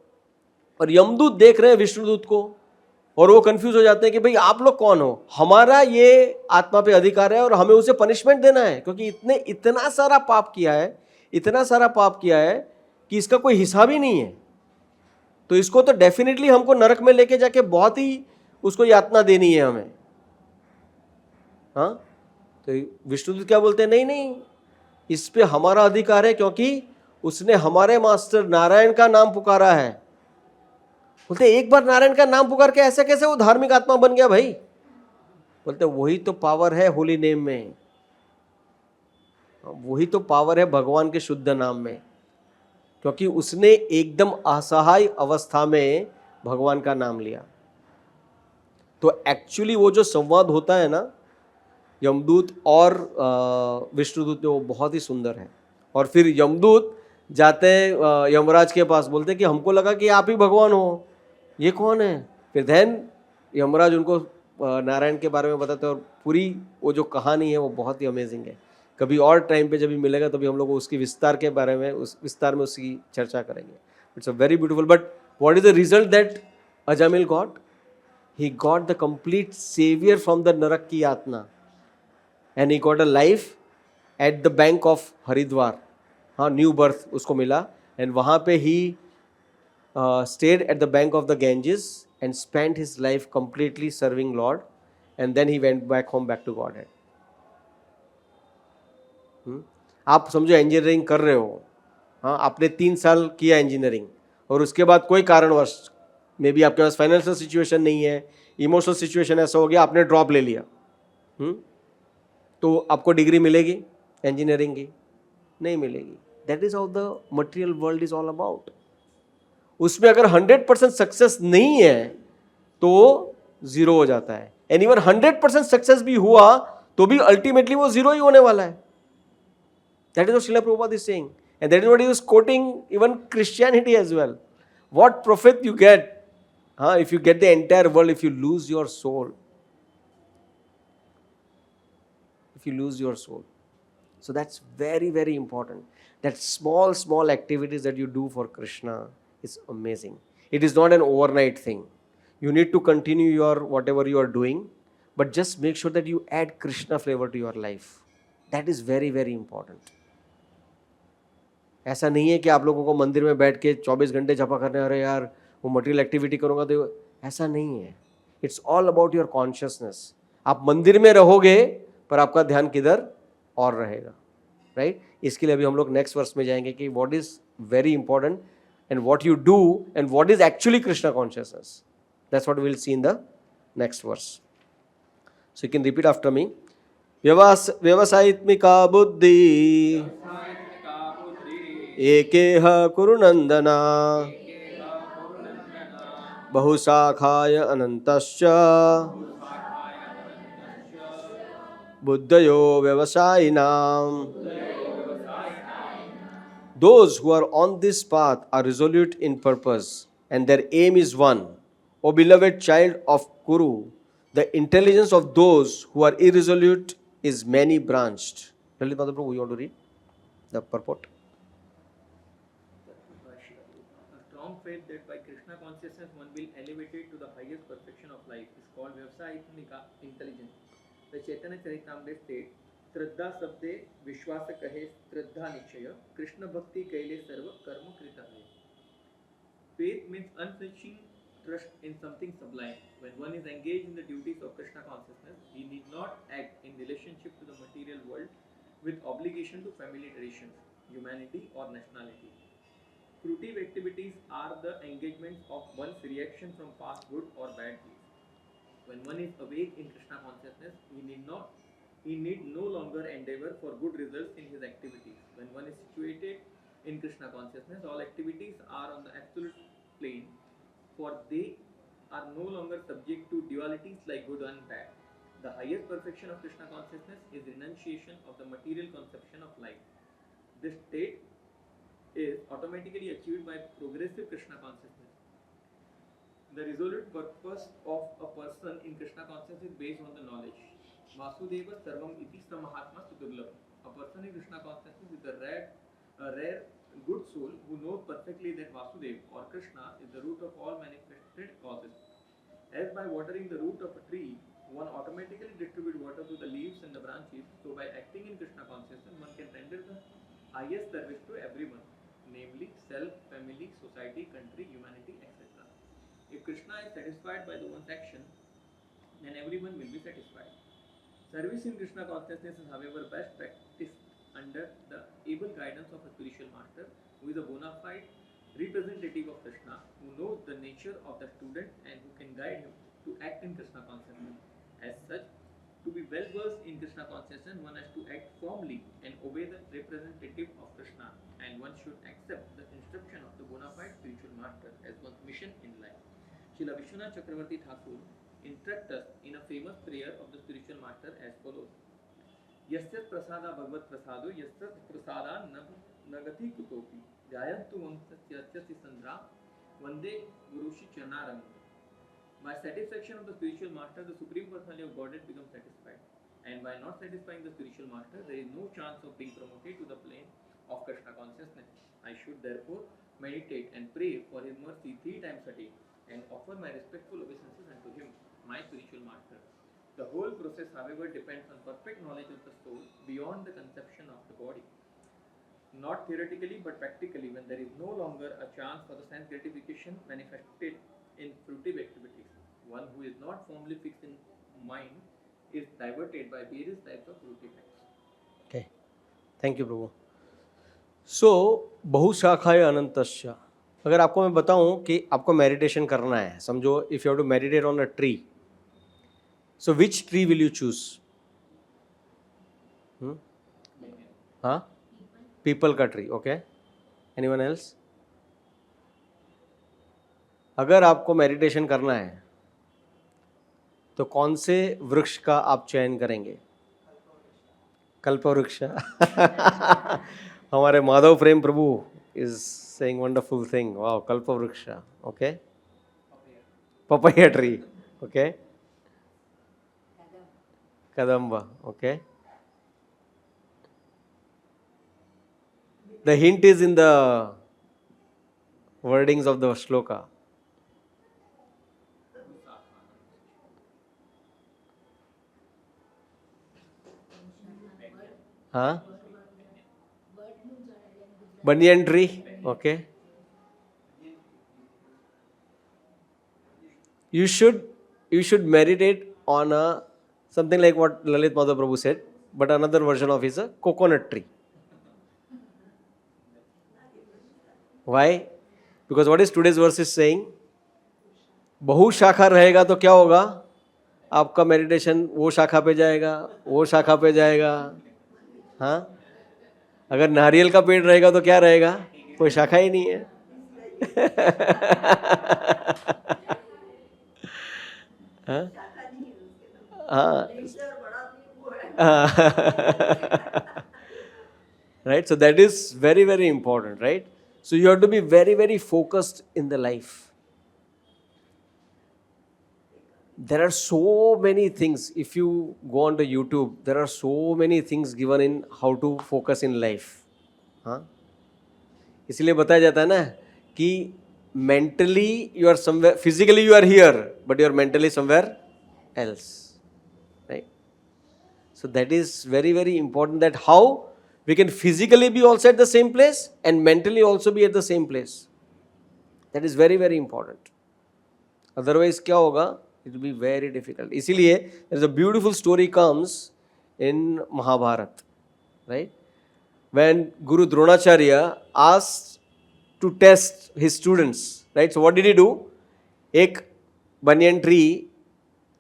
और यमदूत देख रहे हैं विष्णुदूत को, और वो कंफ्यूज हो जाते हैं कि भाई आप लोग कौन हो, हमारा ये आत्मा पे अधिकार है और हमें उसे पनिशमेंट देना है, क्योंकि इतना सारा पाप किया है, इतना सारा पाप किया है कि इसका कोई हिसाब ही नहीं है, तो इसको तो डेफिनेटली हमको नरक में लेके जाके बहुत ही उसको यातना देनी है हमें। हाँ, तो विष्णुदूत क्या बोलते हैं, नहीं नहीं, इस पे हमारा अधिकार है क्योंकि उसने हमारे मास्टर नारायण का नाम पुकारा है। बोलते एक बार नारायण का नाम पुकार के ऐसा कैसे वो धार्मिक आत्मा बन गया भाई? बोलते वही तो पावर है होली नेम में, वही तो पावर है भगवान के शुद्ध नाम में, क्योंकि उसने एकदम असहाय अवस्था में भगवान का नाम लिया। तो एक्चुअली वो जो संवाद होता है ना यमदूत और विष्णुदूत में, वो बहुत ही सुंदर है। और फिर यमदूत जाते हैं यमराज के पास, बोलते हैं कि हमको लगा कि आप ही भगवान हो, ये कौन है? फिर धैन यमराज उनको नारायण के बारे में बताते हैं, और पूरी वो जो कहानी है वो बहुत ही अमेजिंग है। कभी और टाइम पे जब भी मिलेगा तभी हम लोग उसकी विस्तार के बारे में, उस विस्तार में उसकी चर्चा करेंगे। It's a very beautiful, but what is the result that Ajamil got? He got the complete saviour from the narak की यातना, and he got a life at the bank of Haridwar. हाँ, न्यू बर्थ उसको मिला, एंड वहाँ पे ही stayed at the bank of the Ganges and spent his life completely serving Lord, and then he went back home, back to Godhead. आप समझो इंजीनियरिंग कर रहे हो, हाँ, आपने 3 साल किया इंजीनियरिंग, और उसके बाद कोई कारणवश, मे बी आपके पास फाइनेंशियल सिचुएशन नहीं है, इमोशनल सिचुएशन ऐसा हो गया, आपने ड्रॉप ले लिया, तो आपको डिग्री मिलेगी इंजीनियरिंग की? नहीं मिलेगी। That is how the material world is all about. उसमें अगर 100% सक्सेस नहीं है तो जीरो हो जाता है, एंड इवन 100% सक्सेस भी हुआ तो भी अल्टीमेटली वो जीरो ही होने वाला है। That is what Srila Prabhupada is saying, and that is what he is quoting even Christianity as well. What profit you get, हाँ, if you get the entire world, if you lose your soul, if you lose your soul. So that's very, very important. That small activities that you do for Krishna is amazing. It is not an overnight thing. You need to continue your whatever you are doing, but just make sure that you add Krishna flavor to your life. That is very, very important. ऐसा नहीं है कि आप लोगों को मंदिर में बैठ के 24 घंटे जपा करने, अरे यार वो मटेरियल एक्टिविटी करूँगा तो, ऐसा नहीं है। It's all about your consciousness. आप मंदिर में रहोगे पर आपका ध्यान किधर और रहेगा, राइट? इसके लिए अभी हम लोग नेक्स्ट वर्स में जाएंगे कि what is very important and what you do and what is actually Krishna consciousness. That's what we will see in the next verse. So you can repeat after me. व्यवसायित्मिका बुद्धि एकेह कुरु नंदना, बहुशाखाय अनंतश्च बुद्धयो व्यवसायिनाम। Those who are on this path are resolute in purpose and their aim is one. O beloved child of Kuru, the intelligence of those who are irresolute is many branched. Lalit Madhav Prabhu, you want to read the purport? A strong faith that by Krishna consciousness one will elevate it to the highest perfection of life is called Vyavasayitmika intelligence. The Chaitanya Charitamrita states, श्रद्धा शब्दे विश्वास कहे श्रद्धा निश्चय कृष्ण भक्ति कैले सर्व कर्म कृत है. Faith means unflinching trust in something sublime. When one is engaged in the duties of Krishna consciousness, he need not act in relationship to the material world with obligation to family traditions, humanity, or nationality. Fruitive activities are the engagements of one's reaction from past good or bad deeds. When one is awake in Krishna consciousness, he need no longer endeavor for good results in his activities. When one is situated in Krishna consciousness, all activities are on the absolute plane, for they are no longer subject to dualities like good and bad. The highest perfection of Krishna consciousness is renunciation of the material conception of life. This state is automatically achieved by progressive Krishna consciousness. The resolute purpose of a person in Krishna consciousness is based on the knowledge. Vasudeva Sarvam Iti Samahatma Sudurlabh. A person in Krishna consciousness is a rare good soul who knows perfectly that Vasudeva or Krishna is the root of all manifested causes. As by watering the root of a tree, one automatically distributes water to the leaves and the branches, so by acting in Krishna consciousness, one can render the highest service to everyone, namely self, family, society, country, humanity, etc. If Krishna is satisfied by the one's action, then everyone will be satisfied. Service in Krishna consciousness is, however, best practiced under the able guidance of a spiritual master who is a bona fide representative of Krishna, who knows the nature of the student and who can guide him to act in Krishna consciousness. As such, to be well versed in Krishna consciousness, one has to act firmly and obey the representative of Krishna, and one should accept the instruction of the bona fide spiritual master as one's mission in life. Srila Vishwanath Chakravarti Thakur instructs us in a famous prayer of the spiritual master as follows. Yasya prasada bhagavad prasado yasya prasada nagati kutopi jayantu vamsasya sandra vande gurushi chanaram. By satisfaction of the spiritual master, the Supreme Personality of Godhead becomes satisfied. And by not satisfying the spiritual master, there is no chance of being promoted to the plane of Krishna consciousness. I should therefore meditate and pray for his mercy 3 times a day and offer my respectful obeisances unto him, my spiritual master. The whole process, however, depends on perfect knowledge of the soul beyond the conception of the body. Not theoretically but practically, when there is no longer a chance for the sense gratification manifested in fruitive activities. One who is not firmly fixed in mind is diverted by various types of fruitive acts. Okay. Thank you, Prabhu. So, बहुशाखाय अनंतस्य. अगर आपको मैं बताऊं कि आपको मेडिटेशन करना है, समझो if you have to meditate on a tree, so which tree will you choose? हाँ, पीपल का ट्री. Okay, anyone else? अगर आपको मेडिटेशन करना है तो कौन से वृक्ष का आप चयन करेंगे? कल्पवृक्ष. हमारे Madhav Prem Prabhu is saying wonderful thing. Wow, कल्पवृक्ष. Okay, papaya tree. Okay, kadamba. Okay, the hint is in the wordings of the shloka. Huh? Banyan tree. Okay, you should meditate on a something like what Lalit Madhav Prabhu said, but another version of is a coconut tree. Why? Because what is today's verse is saying, बहु शाखा रहेगा तो क्या होगा? आपका मेडिटेशन वो शाखा पे जाएगा, वो शाखा पे जाएगा. हाँ, अगर नारियल का पेड़ रहेगा तो क्या रहेगा? कोई शाखा ही नहीं है. हाँ, right? So that is very, very important, right? So you have to be very, very focused in the life. There are so many things. If you go on to YouTube, there are so many things given in how to focus in life. हाँ, इसलिए बताया जाता है ना कि mentally you are somewhere, physically you are here, but you are mentally somewhere else, right? So that is very, very important, that how we can physically be also at the same place and mentally also be at the same place. That is very, very important. Otherwise क्या होगा? It will be very difficult. इसीलिए there is a beautiful story comes in Mahabharata, right? When Guru Dronacharya asked to test his students, right? So what did he do? एक बनियन ट्री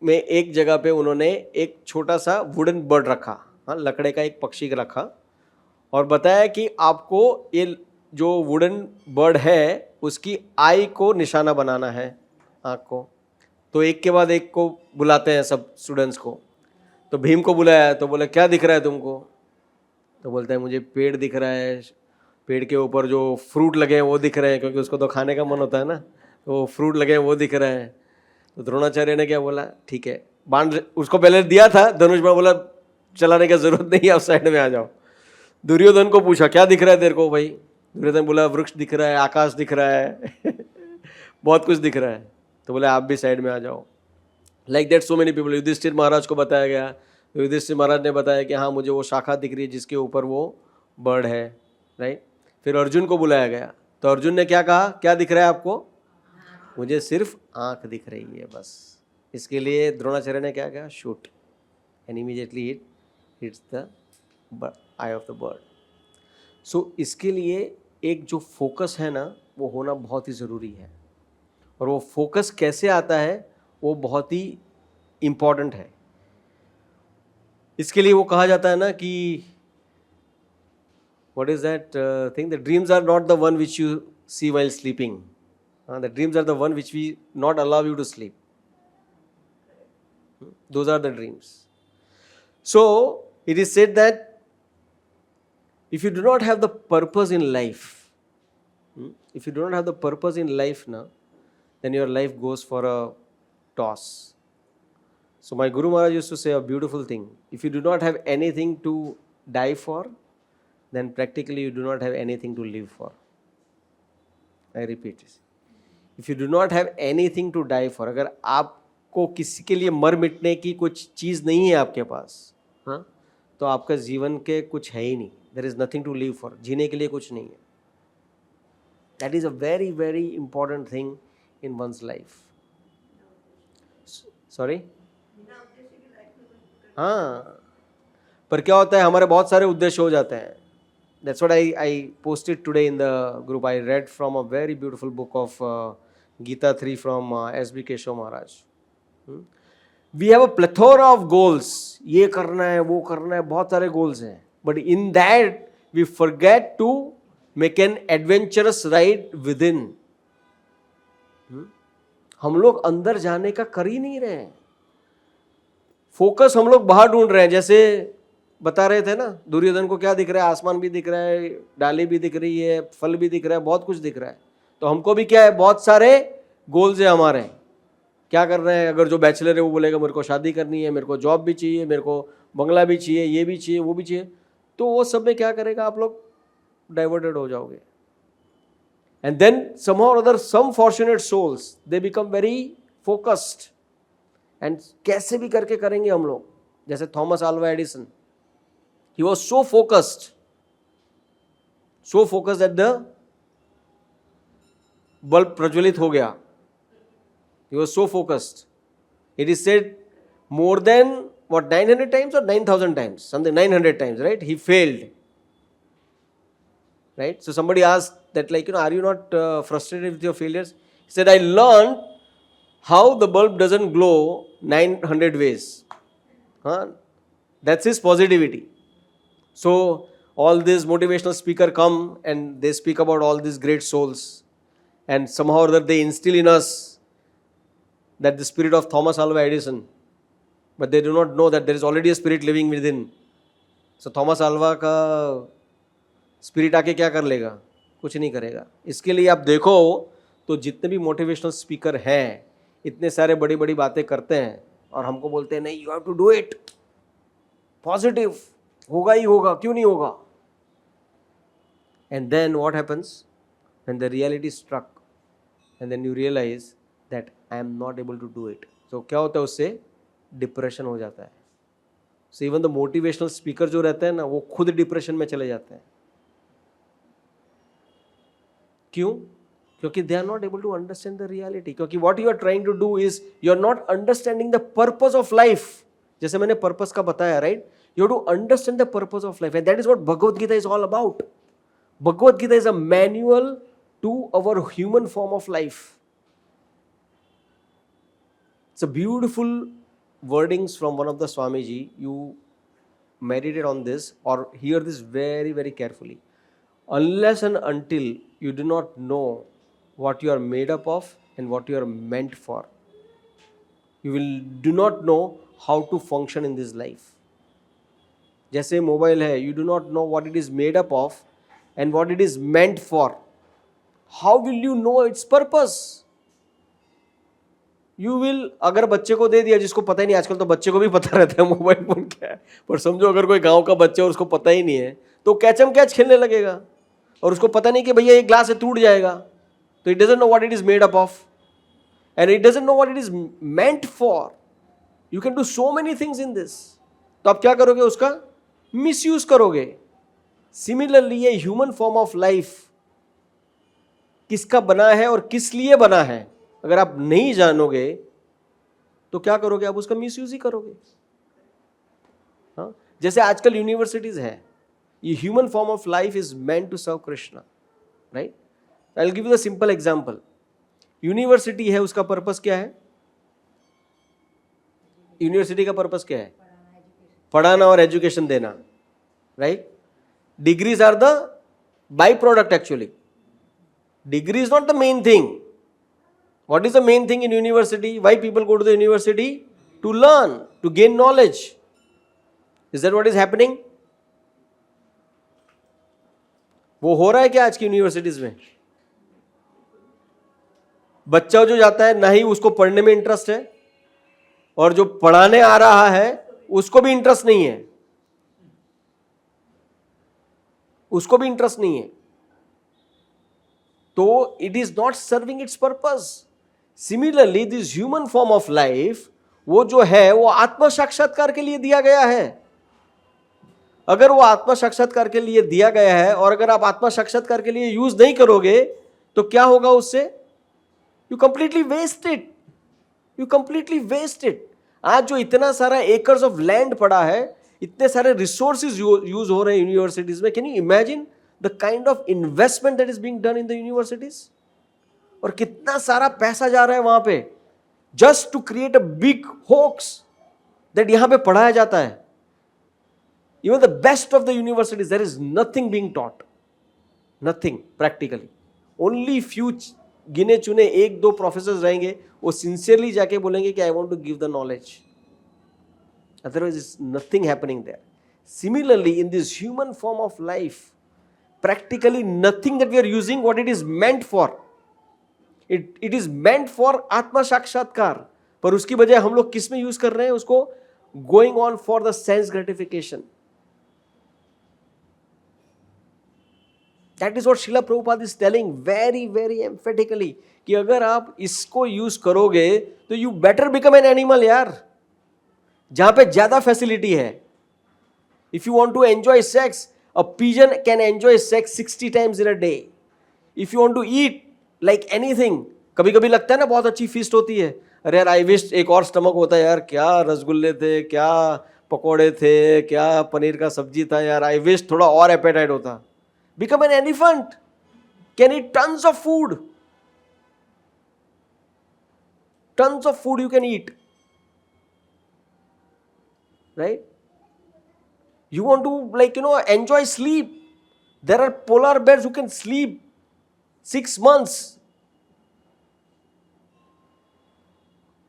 में एक जगह पे उन्होंने एक छोटा सा वुडन बर्ड रखा, हाँ, लकड़े का एक पक्षी रखा, और बताया कि आपको ये जो वुडन बर्ड है उसकी आई को निशाना बनाना है, आँख को. तो एक के बाद एक को बुलाते हैं सब स्टूडेंट्स को. तो भीम को बुलाया तो बोला क्या दिख रहा है तुमको? तो बोलता है मुझे पेड़ दिख रहा है, पेड़ के ऊपर जो फ्रूट लगे हैं वो दिख रहे हैं, क्योंकि उसको तो खाने का मन होता है ना, तो फ्रूट लगे हैं वो दिख रहे हैं. तो द्रोणाचार्य ने क्या बोला? ठीक है, बाण उसको पहले दिया था धनुष बाण, बोला चलाने की जरूरत नहीं, आप साइड में आ जाओ. दुर्योधन को पूछा क्या दिख रहा है तेरे को भाई? दुर्योधन बोला वृक्ष दिख रहा है, आकाश दिख रहा है बहुत कुछ दिख रहा है. तो बोले आप भी साइड में आ जाओ. Like that so many people. Yudhishthir Maharaj को बताया गया, युधिष्ठिर महाराज ने बताया कि हाँ मुझे वो शाखा दिख रही है जिसके ऊपर वो बर्ड है, राइट. फिर अर्जुन को बुलाया गया, तो अर्जुन ने क्या कहा? क्या दिख रहा है आपको? मुझे सिर्फ आँख दिख रही है बस. इसके लिए द्रोणाचार्य ने क्या कहा? Shoot, and immediately it hits the eye of the bird. So इसके लिए एक जो फोकस है ना वो होना बहुत ही ज़रूरी है, और वो फोकस कैसे आता है वो बहुत ही इम्पॉर्टेंट है. इसके लिए वो कहा जाता है ना कि what is that thing, the dreams are not the one which you see while sleeping, the dreams are the one which we not allow you to sleep. Those are the dreams. So it is said that if you do not have the purpose in life, if you do not have the purpose in life now, then your life goes for a toss. So my Guru Maharaj used to say a beautiful thing: if you do not have anything to die for, then practically you do not have anything to live for. I repeat this: if you do not have anything to die for, अगर आपको किसी के लिए मर मिटने की कुछ चीज़ नहीं है आपके पास, हाँ, तो आपका जीवन के कुछ है ही नहीं. There is nothing to live for. जीने के लिए कुछ नहीं है. That is a very, very important thing in one's life. Sorry? हाँ, पर क्या होता है हमारे बहुत सारे उद्देश्य हो जाते हैं. That's what I posted today in the group. I read from a very beautiful book of Gita 3 from S.B. Keshav Maharaj. We have a plethora of goals. ये करना है, वो करना है, बहुत सारे goals हैं. But in that we forget to make an adventurous ride within. हम लोग अंदर जाने का कर ही नहीं रहे हैं. फोकस हम लोग बाहर ढूंढ रहे हैं. जैसे बता रहे थे ना, दुर्योधन को क्या दिख रहा है? आसमान भी दिख रहा है, डाली भी दिख रही है, फल भी दिख रहा है, बहुत कुछ दिख रहा है. तो हमको भी क्या है, बहुत सारे गोल्स है हमारे. क्या कर रहे हैं? अगर जो बैचलर है वो बोलेगा मेरे को शादी करनी है, मेरे को जॉब भी चाहिए, मेरे को बंगला भी चाहिए, ये भी चाहिए, वो भी चाहिए. तो वो सब में क्या करेगा? आप लोग डाइवर्टेड हो जाओगे. And then somehow or other some fortunate souls they become very focused, and कैसे भी करके करेंगे हम लोग. जैसे Thomas Alva Edison, he was so focused that the bulb प्रज्वलित हो गया. He was so focused. It is said more than what, 900 times or 9,000 times? Something 900 times, right? He failed. Right? So somebody asked that, like, are you not frustrated with your failures? He said, I learned how the bulb doesn't glow 900 ways. That's his positivity. So all these motivational speakers come and they speak about all these great souls, and somehow or other they instill in us that the spirit of Thomas Alva Edison, but they do not know that there is already a spirit living within. So Thomas Alva का स्पिरिट आके क्या कर लेगा? कुछ नहीं करेगा. इसके लिए आप देखो तो जितने भी मोटिवेशनल स्पीकर हैं इतने सारे बड़ी बड़ी बातें करते हैं और हमको बोलते हैं नहीं, you have to do it, positive, होगा ही होगा, क्यों नहीं होगा. And then what happens when the reality struck and then you realise that I am not able to do it. तो क्या होता है? उससे डिप्रेशन हो जाता है. So even the motivational speaker जो रहते हैं ना, वो खुद डिप्रेशन में चले जाते हैं. क्यों? क्योंकि they are not able to understand the reality. क्योंकि what you are trying to do is you are not understanding the purpose of life. जैसे मैंने पर्पस का बताया, right? You have to understand the purpose of life, and that is what Bhagavad Gita is all about. Bhagavad Gita is a manual to our human form of life. It's a beautiful wordings from one of the Swamiji. You meditate on this or hear this very, very carefully. Unless and until you do not know what you are made up of and what you are meant for, you will do not know how to function in this life. जैसे मोबाइल है, you do not know what it is made up of and what it is meant for. How will you know its purpose? You will, अगर बच्चे को दे दिया जिसको पता ही नहीं, आजकल तो बच्चे को भी पता रहता है मोबाइल फोन क्या है, पर समझो अगर कोई गांव का बच्चा और उसको पता ही नहीं है तो कैचम कैच खेलने लगेगा और उसको पता नहीं कि भैया एक ग्लास से टूट जाएगा. तो it doesn't know what it is made up of and it doesn't know what it is meant for. You can do so many things in this. तो आप क्या करोगे? उसका मिसयूज करोगे. सिमिलरली ये ह्यूमन फॉर्म ऑफ लाइफ किसका बना है और किस लिए बना है, अगर आप नहीं जानोगे तो क्या करोगे? आप उसका मिसयूज ही करोगे. हाँ, जैसे आजकल यूनिवर्सिटीज है, ये human form of life is meant to serve Krishna, right? I will give you the simple example. University है, उसका पर्पस क्या है? यूनिवर्सिटी का पर्पस क्या है? पढ़ाना और एजुकेशन देना, right? Degrees are the by product. Actually degree is not the main thing. What is the main thing in university? Why people go to the university? To learn, to gain knowledge. Is that what is happening? वो हो रहा है क्या आज की यूनिवर्सिटीज में? बच्चा जो जाता है ना ही उसको पढ़ने में इंटरेस्ट है, और जो पढ़ाने आ रहा है उसको भी इंटरेस्ट नहीं है. उसको भी इंटरेस्ट नहीं है. तो it is not serving it's purpose. Similarly this human form of life, वो जो है वो आत्म साक्षात्कार के लिए दिया गया है. अगर वो आत्म साक्षात्कार के लिए दिया गया है और अगर आप आत्म साक्षात्कार के लिए यूज नहीं करोगे तो क्या होगा उससे? You completely waste it. You completely waste it. आज जो इतना सारा एकर्स ऑफ लैंड पड़ा है, इतने सारे रिसोर्सेज यूज हो रहे हैं यूनिवर्सिटीज में. Can you imagine the kind of investment that is being done in the universities? और कितना सारा पैसा जा रहा है वहां पे just to create a big hoax दैट यहां पे पढ़ाया जाता है. Even the best of the universities, there is nothing being taught, nothing practically. Only few गिने चुने एक दो प्रोफेसर्स रहेंगे, वो सिंसियरली जाके बोलेंगे कि I want to give the knowledge. Otherwise is nothing happening there. Similarly in this human form of life, practically nothing that we are using what it is meant for. It is meant for आत्मा साक्षात्कार, पर उसकी बजाय हम लोग किस में यूज कर रहे हैं उसको? Going on for the sense gratification. That is what Srila Prabhupada is telling very very emphatically कि अगर आप इसको यूज करोगे तो you better become an animal यार, जहां पे ज्यादा फैसिलिटी है. If you want to enjoy sex, a pigeon can enjoy sex 60 times in a day. If you want to eat like anything, कभी कभी लगता है ना बहुत अच्छी फीस्ट होती है, अरे यार आई विश एक और स्टमक होता है यार, क्या रसगुल्ले थे, क्या पकोड़े थे, क्या पनीर का सब्जी था यार, आई विश थोड़ा और एपेटाइट होता. Become an elephant, can eat tons of food. Tons of food you can eat, right? You want to enjoy sleep. There are polar bears who can sleep 6 months.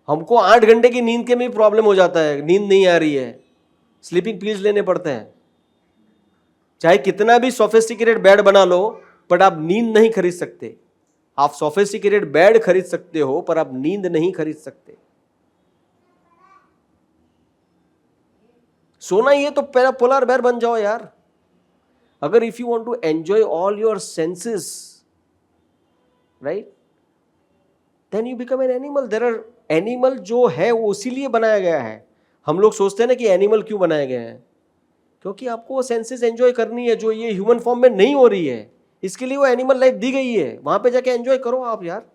हमको 8 घंटे की नींद के में प्रॉब्लम हो जाता है, नींद नहीं आ रही है, स्लीपिंग पिल्स लेने पड़ते हैं. चाहे कितना भी सोफिस्टिकेटेड बेड बना लो, बट आप नींद नहीं खरीद सकते. आप सोफिस्टिकेटेड बेड खरीद सकते हो पर आप नींद नहीं खरीद सकते. सोना ही है तो पहला पोलर बेयर बन जाओ यार. अगर if you want to enjoy all your senses, right, then you become an animal. There are animal जो है वो इसीलिए बनाया गया है. हम लोग सोचते हैं ना कि एनिमल क्यों बनाए गए हैं, क्योंकि आपको वो सेंसेस एंजॉय करनी है जो ये ह्यूमन फॉर्म में नहीं हो रही है, इसके लिए वो एनिमल लाइफ दी गई है, वहां पे जाके एंजॉय करो आप यार।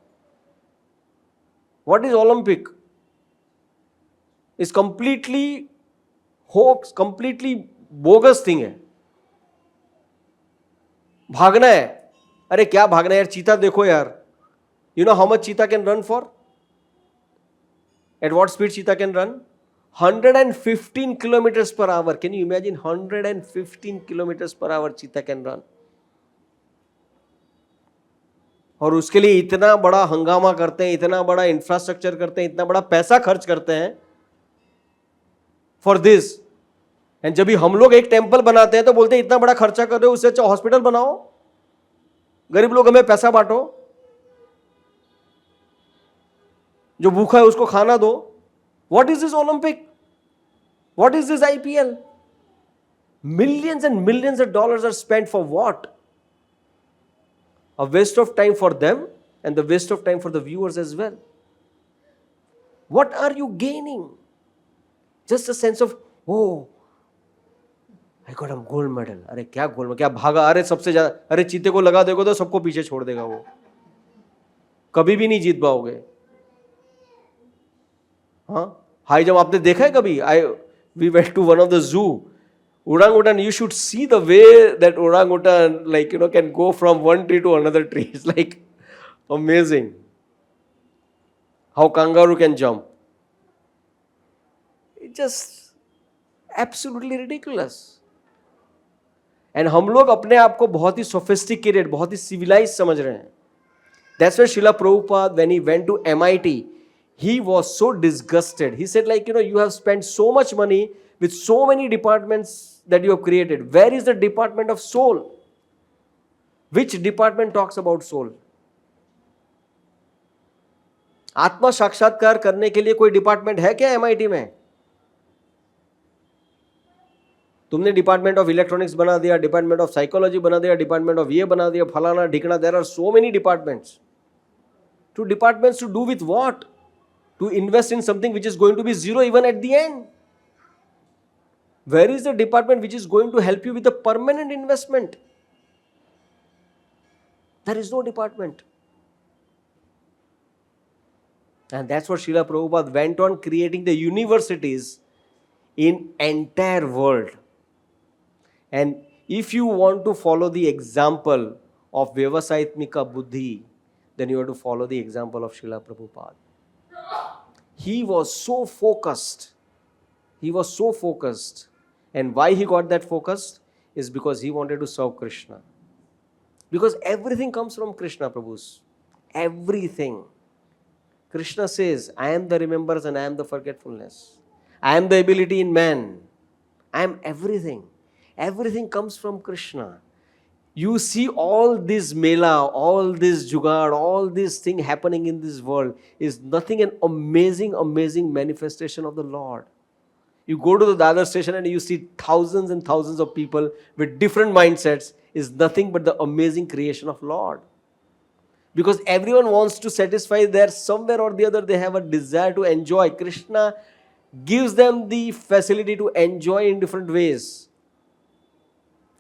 What is Olympic? Is completely hopes, completely bogus thing है। भागना है, अरे क्या भागना है यार, चीता देखो यार, यू नो हाउ मच चीता can run for, at what speed चीता can run? 115 kilometers per hour. Can you imagine? 115 kilometers per hour चीता कैन रन। और उसके लिए इतना बड़ा हंगामा करते हैं, इतना बड़ा इंफ्रास्ट्रक्चर करते हैं, इतना बड़ा पैसा खर्च करते हैं फॉर दिस। एंड जब भी हम लोग एक टेंपल बनाते हैं तो बोलते हैं इतना बड़ा खर्चा कर रहे हो, उससे अच्छा हॉस्पिटल बनाओ, गरीब लोग हमें पैसा बांटो, जो भूखा है उसको खाना दो। What is this Olympic? What is this IPL? Millions and millions of dollars are spent for what? A waste of time for them and the waste of time for the viewers as well. What are you gaining? Just a sense of, oh, I got a gold medal. अरे क्या गोल्ड मेडल, क्या भागा, अरे सबसे ज्यादा, अरे चीते को लगा देगा तो सबको पीछे छोड़ देगा, वो कभी भी नहीं जीत पाओगे। हाँ, हाई जंप आपने देखा है कभी? We went to one of the zoo. Orangutan, you should see the way that orangutan, like, can go from one tree to another tree. It's like amazing. How kangaroo can jump. It's just absolutely ridiculous. And हम लोग अपने आप को बहुत ही sophisticated, बहुत ही civilized समझ रहे हैं. That's why Srila Prabhupada, when he went to MIT, he was so disgusted. He said, like, you have spent so much money with so many departments that you have created. Where is the department of soul? Which department talks about soul? आत्मा साक्षात्कार करने के लिए कोई डिपार्टमेंट है क्या MIT में? तुमने डिपार्टमेंट ऑफ इलेक्ट्रॉनिक्स बना दिया, डिपार्टमेंट ऑफ साइकोलॉजी बना दिया, डिपार्टमेंट ऑफ ये बना दिया, फलाना ढिकना। There are so many departments. Two departments to do with what? To invest in something which is going to be zero even at the end. Where is the department which is going to help you with a permanent investment? There is no department. And that's what Srila Prabhupada went on creating the universities in entire world. And if you want to follow the example of Vyavasayatmika Buddhi, then you have to follow the example of Srila Prabhupada. He was so focused. He was so focused. And why he got that focus is because he wanted to serve Krishna. Because everything comes from Krishna, Prabhus. Everything. Krishna says, I am the remembrance and I am the forgetfulness. I am the ability in man. I am everything. Everything comes from Krishna. You see all this mela, all this jugaad, all this thing happening in this world is nothing an amazing, amazing manifestation of the Lord. You go to the Dadar station and you see thousands and thousands of people with different mindsets is nothing but the amazing creation of Lord. Because everyone wants to satisfy their, somewhere or the other they have a desire to enjoy. Krishna gives them the facility to enjoy in different ways.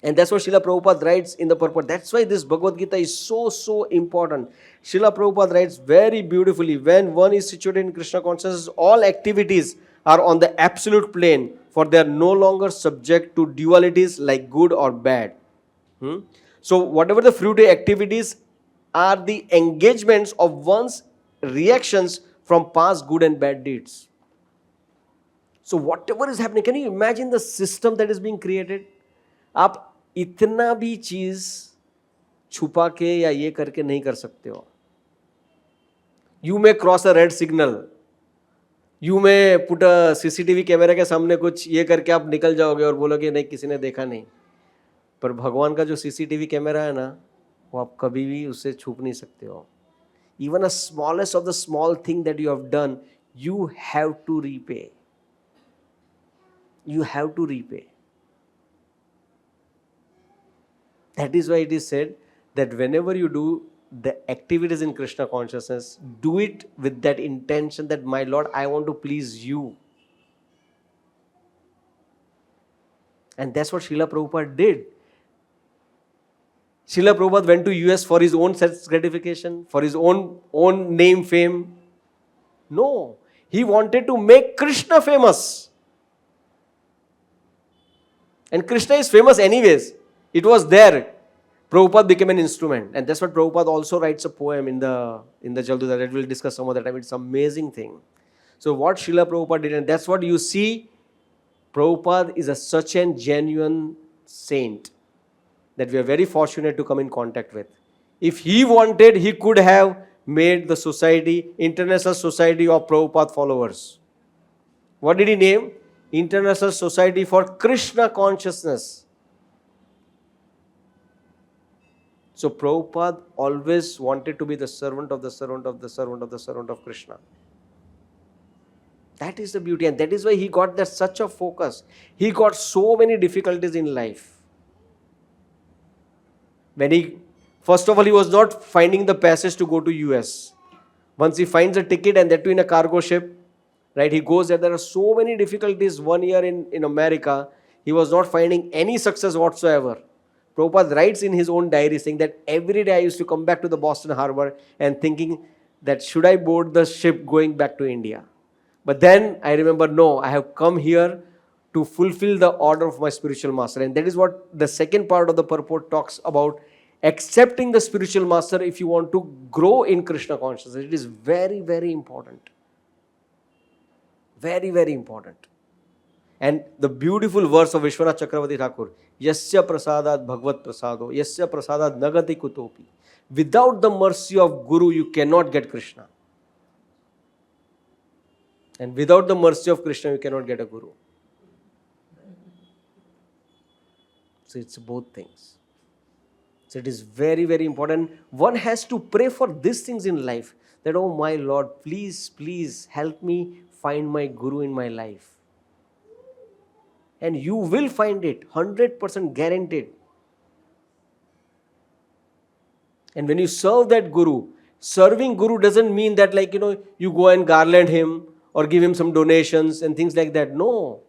And that's what Srila Prabhupada writes in the purport. That's why this Bhagavad Gita is so, so important. Srila Prabhupada writes very beautifully, when one is situated in Krishna consciousness, all activities are on the absolute plane, for they are no longer subject to dualities like good or bad. So whatever the fruitive activities are the engagements of one's reactions from past good and bad deeds. So whatever is happening, can you imagine the system that is being created? आप इतना भी चीज छुपा के या ये करके नहीं कर सकते हो. You may cross a red signal. You may put a CCTV camera के सामने कुछ ये करके आप निकल जाओगे और बोलोगे नहीं किसी ने देखा नहीं. पर भगवान का जो CCTV कैमरा है ना, वो आप कभी भी उससे छुप नहीं सकते हो. Even a smallest of the small thing that you have done, you have to repay. You have to repay. That is why it is said that whenever you do the activities in Krishna consciousness, do it with that intention that, my Lord, I want to please you. And that's what Srila Prabhupada did. Srila Prabhupada went to US for his own self gratification, for his own name, fame. No, he wanted to make Krishna famous. And Krishna is famous anyways. It was there. Prabhupada became an instrument. And that's what Prabhupada also writes a poem in the Jalduda that we'll discuss some other time. It's an amazing thing. So what Srila Prabhupada did, and that's what you see, Prabhupada is such a genuine saint that we are very fortunate to come in contact with. If he wanted, he could have made the society, International Society of Prabhupada Followers. What did he name? International Society for Krishna Consciousness. So Prabhupada always wanted to be the servant of the servant of the servant of the servant of Krishna. That is the beauty, and that is why he got that such a focus. He got so many difficulties in life. First of all, he was not finding the passage to go to US. Once he finds a ticket, and that too in a cargo ship, right, he goes there. There are so many difficulties. 1 year in America, he was not finding any success whatsoever. Prabhupada writes in his own diary saying that every day I used to come back to the Boston Harbor and thinking that should I board the ship going back to India? But then I remember, no, I have come here to fulfill the order of my spiritual master. And that is what the second part of the purport talks about, accepting the spiritual master if you want to grow in Krishna consciousness. It is very, very important. Very, very important. And the beautiful verse of Vishwanath Chakravarti Thakur, Yasya prasadat bhagvat prasado, Yasya prasadat nagati kutopi. Without the mercy of Guru, you cannot get Krishna. And without the mercy of Krishna, you cannot get a Guru. So it's both things. So it is very, very important. One has to pray for these things in life. That, oh my Lord, please, please help me find my Guru in my life. And you will find it, 100% guaranteed. And when you serve that Guru, serving Guru doesn't mean that you go and garland him or give him some donations and things like that. No.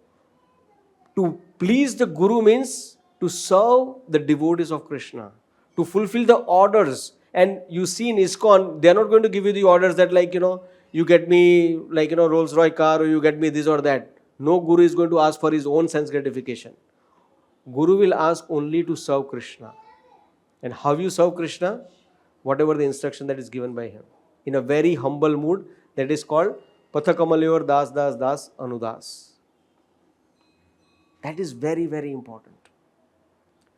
To please the Guru means to serve the devotees of Krishna, to fulfill the orders. And you see in ISKCON, they are not going to give you the orders that you get me Rolls Royce car or you get me this or that. No Guru is going to ask for his own sense gratification. Guru will ask only to serve Krishna. And how you serve Krishna? Whatever the instruction that is given by him. In a very humble mood, that is called Pathakamalayur Das Das Das Anudas. That is very, very important.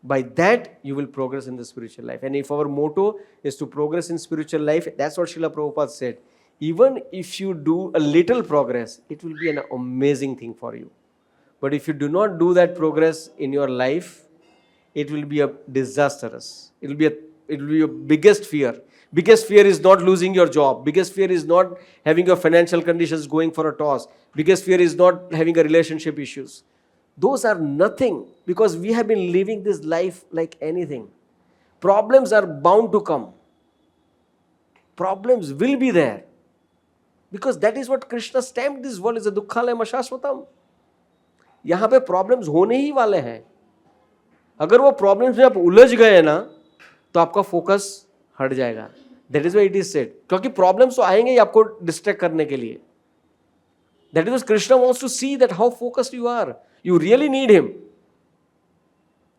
By that, you will progress in the spiritual life. And if our motto is to progress in spiritual life, that's what Srila Prabhupada said. Even if you do a little progress, it will be an amazing thing for you. But if you do not do that progress in your life, it will be a disastrous. It will be your biggest fear. Biggest fear is not losing your job. Biggest fear is not having your financial conditions going for a toss. Biggest fear is not having a relationship issues. Those are nothing, because we have been living this life like anything. Problems are bound to come. Problems will be there. Because that is what Krishna stamped this world as a dukkhalayam ashashvatam. यहाँ पे प्रॉब्लम्स होने ही वाले हैं. अगर वो प्रॉब्लम्स में आप उलझ गए ना, तो आपका फोकस हट जाएगा. That is why it is said. क्योंकि प्रॉब्लम्स तो आएंगे ही आपको डिस्ट्रैक्ट करने के लिए. That is Krishna wants to see that how focused you are. You really need him.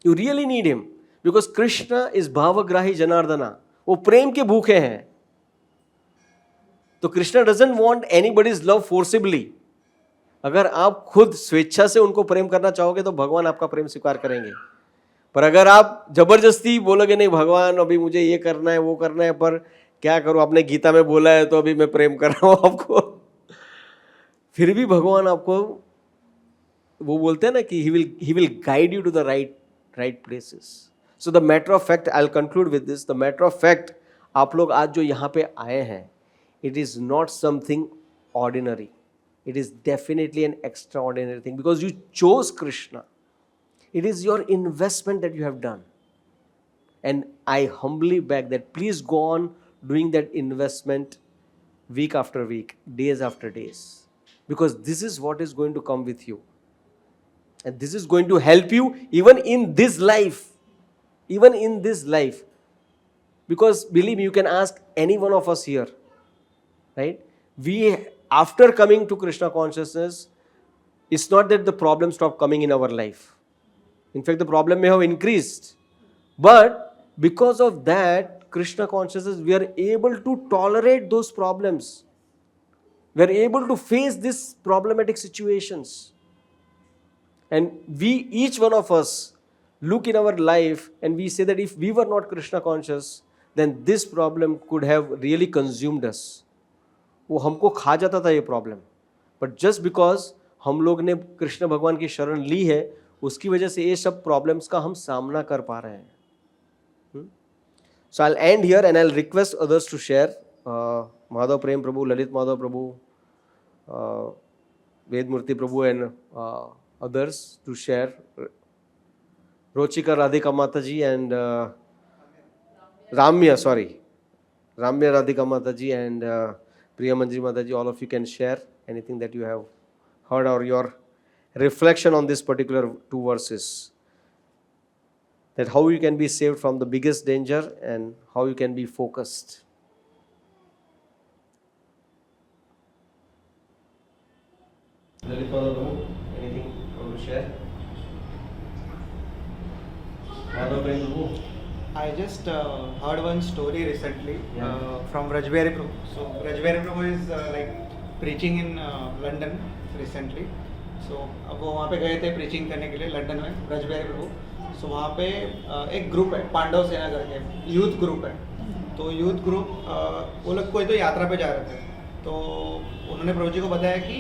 You really need him. Because Krishna is Bhavagrahi Janardana. वो प्रेम के भूखे हैं. तो Krishna doesn't want anybody's love forcibly. अगर आप खुद स्वेच्छा से उनको प्रेम करना चाहोगे तो भगवान आपका प्रेम स्वीकार करेंगे. पर अगर आप जबरदस्ती बोलोगे नहीं भगवान अभी मुझे ये करना है वो करना है, पर क्या करूं, आपने गीता में बोला है तो अभी मैं प्रेम कर रहा हूं आपको, फिर भी भगवान आपको वो बोलते हैं ना कि he will guide you to the right places. So the matter of fact, I'll conclude with this. The matter of fact, आप लोग आज जो यहाँ पे आए हैं, it is not something ordinary. It is definitely an extraordinary thing because you chose Krishna. It is your investment that you have done. And I humbly beg that please go on doing that investment week after week, days after days. Because this is what is going to come with you. And this is going to help you even in this life. Even in this life. Because believe me, you can ask any one of us here. Right? We, after coming to Krishna consciousness, it's not that the problem stopped coming in our life. In fact, the problem may have increased. But because of that, Krishna consciousness, we are able to tolerate those problems. We are able to face these problematic situations. And we, each one of us, look in our life and we say that if we were not Krishna conscious, then this problem could have really consumed us. वो हमको खा जाता था ये प्रॉब्लम. बट जस्ट बिकॉज हम लोग ने कृष्ण भगवान की शरण ली है, उसकी वजह से ये सब प्रॉब्लम्स का हम सामना कर पा रहे हैं. So I'll end here and I'll request others to share. Madhav Prem Prabhu, Lalit Madhav Prabhu, Ved Murti Prabhu and others to share. Rochika Radhika Mataji and Ramya Radhika Mataji and Priya Manjri Mataji, all of you can share anything that you have heard or your reflection on this particular two verses. That how you can be saved from the biggest danger and how you can be focused. Lalit Madhav Prabhu, anything you want to share? Madhav Prem Prabhu? I just heard one story recently Yeah. from Rajbihari Prabhu. So Rajbihari Prabhu is like preaching in London recently. So अब वो वहाँ पे गए थे preaching करने के लिए लंदन में राजबिहारी प्रभु. सो वहाँ पे एक ग्रुप है पांडव सेना करके यूथ ग्रुप है. तो यूथ ग्रुप वो लोग कोई तो यात्रा पे जा रहे थे. तो उन्होंने प्रभु जी को बताया कि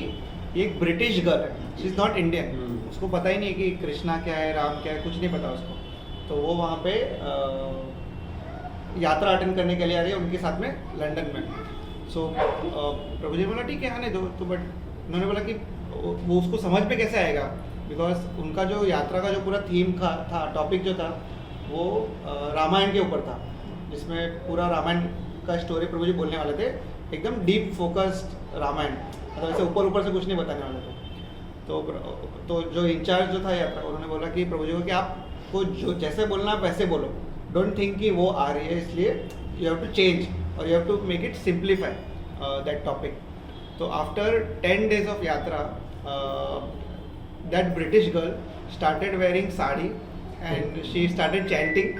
ये एक ब्रिटिश गर्ल है, शी इज़ नॉट इंडियन. उसको पता ही नहीं कि कृष्णा क्या है, राम क्या है, कुछ नहीं पता उसको. तो वो वहाँ पे यात्रा अटेंड करने के लिए आ रही है उनके साथ में लंदन में. सो प्रभु जी बोला ठीक है आने दो. तो बट उन्होंने बोला कि वो उसको समझ में कैसे आएगा, बिकॉज उनका जो यात्रा का जो पूरा थीम था टॉपिक जो था वो रामायण के ऊपर था, जिसमें पूरा रामायण का स्टोरी प्रभु जी बोलने वाले थे. एकदम डीप फोकस्ड रामायण, मतलब ऐसे ऊपर से कुछ नहीं बताने वाले थे. तो जो इंचार्ज जो था यात्रा, उन्होंने बोला कि प्रभु जी को कि आपको जो जैसे बोलना आप वैसे बोलो, डोंट थिंक कि वो आ रही है इसलिए यू हैव टू चेंज और you have to make it simplify that topic. तो after 10 days of yatra, that British girl started wearing sari and she started chanting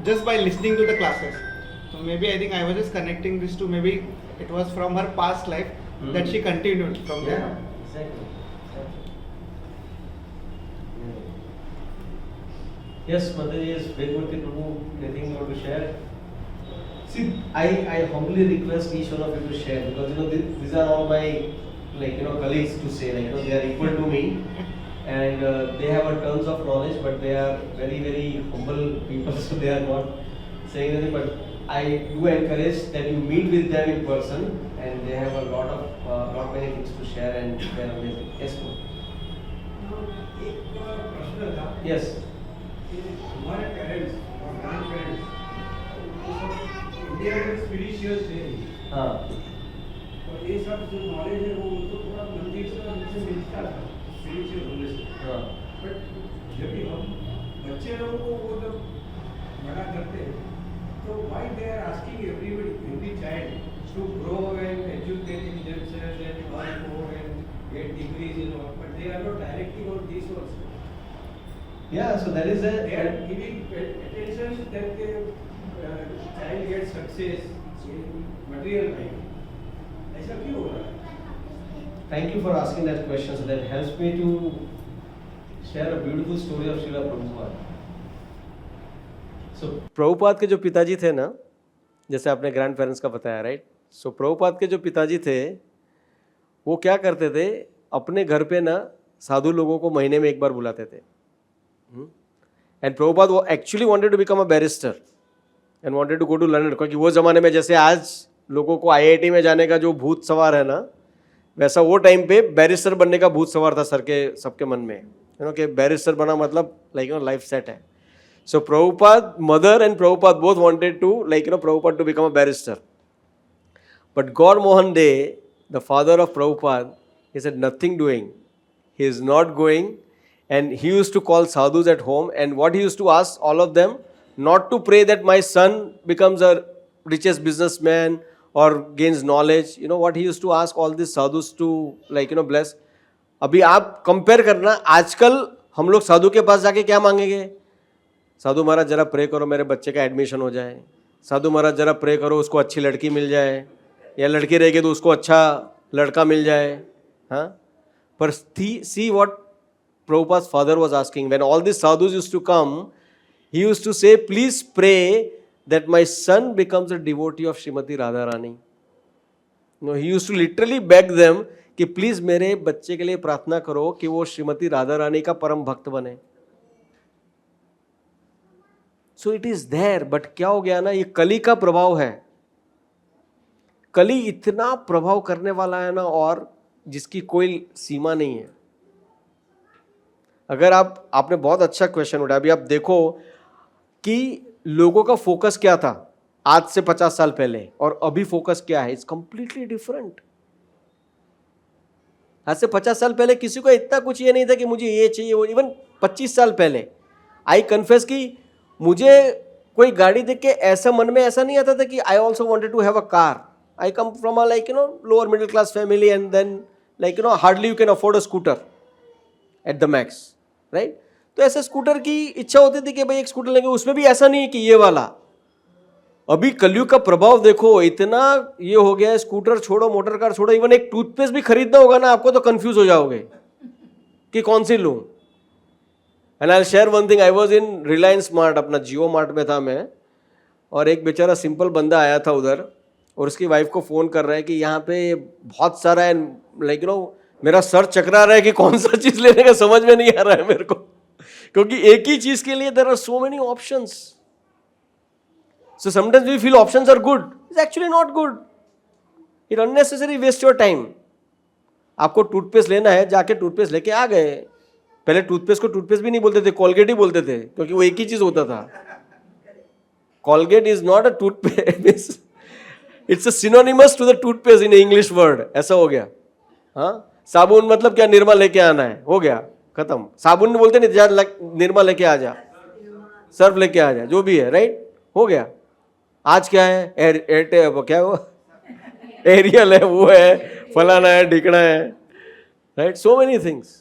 just by listening to the classes. So maybe I think I was just connecting this to maybe it was from her past life that she continued from there. Exactly. Yes, Mataji, yes, Vedmurti Prabhu, anything you want to share? See, I humbly request each one of you to share, because these are all my colleagues to say, they are equal to me and they have a tons of knowledge, but they are very very humble people, so they are not saying anything. But I do encourage that you meet with them in person, and they have a lot many things to share and they are amazing. Yes, sir. एक प्रश्न था. Yes. कि हमारे पेरेंट्स और ग्रैंड पेरेंट्स इंडिया में स्पिरिचुअल थे, हाँ. और ये सब जो नॉलेज है वो उनको थोड़ा मंदिर से और उनसे मिलता था स्पिरिचुअल होने से. हाँ. बट जब भी हम बच्चे लोगों को वो जब बड़ा करते हैं तो why they are asking every child to grow and educate in themselves and earn more and get degrees in all, but they are not directing on this also. Yeah, so that is They are giving attention that the child gets success in material life. ऐसा क्यों हो रहा है? Thank you for asking that question. So that helps me to share a beautiful story of Srila Prabhupada. So Prabhupada के जो पिताजी थे ना, जैसे आपने ग्रैंड पेरेंट्स का बताया, राइट? सो प्रभुपाद के जो पिताजी थे वो क्या करते थे, अपने घर पे ना साधु लोगों को महीने में एक बार बुलाते थे. एंड प्रभुपाद वो actually wanted to become a barrister and wanted to go to London, क्योंकि वो ज़माने में जैसे आज लोगों को IIT में जाने का जो भूत सवार है ना, वैसा वो टाइम पे बैरिस्टर बनने का भूत सवार था सबके मन में, कि बैरिस्टर बना मतलब लाइफ सेट है. So Prabhupada mother and Prabhupada both wanted to Prabhupada to become a barrister. But Gaur Mohan De, the father of Prabhupada, he said nothing doing, he is not going, and he used to call sadhus at home, and what he used to ask all of them, not to pray that my son becomes a richest businessman or gains knowledge. You know what he used to ask all these sadhus to, like, bless. अभी आप कंपेयर करना, आजकल हम लोग साधु के पास जाके क्या मांगेंगे? साधु महाराज जरा प्रे करो मेरे बच्चे का एडमिशन हो जाए, साधु महाराज जरा प्रे करो उसको अच्छी लड़की मिल जाए, या लड़की रहेगी तो उसको अच्छा लड़का मिल जाए. हाँ, पर see what Prabhupada's father was asking. When all these sadhus used to come, he used to say, please pray that my son becomes a devotee of Srimati Radharani. No, he used to literally beg them कि प्लीज मेरे बच्चे के लिए प्रार्थना करो कि वो श्रीमती राधा रानी का परम भक्त बने. So it is there, but क्या हो गया ना, ये कली का प्रभाव है. कली इतना प्रभाव करने वाला है ना, और जिसकी कोई सीमा नहीं है. अगर आपने बहुत अच्छा क्वेश्चन उठाया. अभी आप देखो कि लोगों का फोकस क्या था आज से 50 साल पहले और अभी फोकस क्या है. It's completely different. आज से 50 साल पहले किसी को इतना कुछ ये नहीं था कि मुझे ये चाहिए वो. इवन 25 साल पहले आई कन्फेस कि मुझे कोई गाड़ी देख के ऐसा मन में ऐसा नहीं आता था कि I also wanted to have a car. I come from a lower middle class family, and then hardly you can afford a scooter at the max, right. तो ऐसे स्कूटर की इच्छा होती थी कि भाई एक स्कूटर लेंगे. उसमें भी ऐसा नहीं है कि ये वाला. अभी कलयुग का प्रभाव देखो, इतना ये हो गया है. स्कूटर छोड़ो, मोटर कार छोड़ो, इवन एक टूथपेस्ट भी खरीदना होगा ना आपको तो कंफ्यूज हो जाओगे कि कौन सी लूं. And I share one thing. I was in Reliance mart, अपना जियो मार्ट में था मैं, और एक बेचारा सिंपल बंदा आया था उधर, और उसकी वाइफ को फोन कर रहा है कि यहाँ पे बहुत सारा है, मेरा सर चकरा रहा है कि कौन सा चीज लेने का समझ में नहीं आ रहा है मेरे को, क्योंकि एक ही चीज के लिए there are so many options. So sometimes we feel options are good. It's actually not good. It unnecessary waste your time. आपको टूथपेस्ट लेना है, जाके टूथपेस्ट लेके आ गए. पहले टूथपेस्ट को टूथपेस्ट भी नहीं बोलते थे, कोलगेट ही बोलते थे, क्योंकि वो एक ही चीज होता था. Colgate is not a toothpaste, it's a synonymous to the toothpaste in English word. ऐसा हो गया. हाँ, साबुन मतलब क्या, निरमा लेके आना है, हो गया खत्म. साबुन बोलते नहीं, जा निरमा लेके आ जा, सर्फ लेके आ जा, जो भी है, राइट, हो गया. आज क्या है, एयरटेल क्या वो एरियल है, वो है, फलाना है, ढिकना है, राइट. So many things.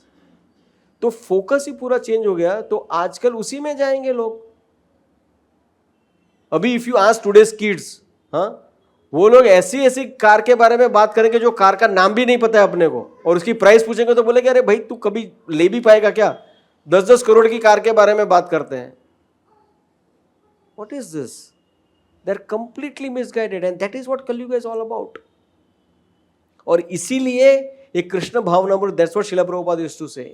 तो फोकस ही पूरा चेंज हो गया. तो आजकल उसी में जाएंगे लोग. अभी if you ask today's kids, हाँ, वो लोग ऐसी ऐसी कार के बारे में बात करेंगे जो कार का नाम भी नहीं पता है अपने को, और उसकी प्राइस पूछेंगे तो बोलेंगे अरे भाई तू कभी ले भी पाएगा क्या. 10-10 करोड़ की कार के बारे में बात करते हैं. What is this? They are completely misguided, and that is what Kalyug is all about. और इसीलिए ये कृष्ण भावनामृत, that's what Srila Prabhupada used to say,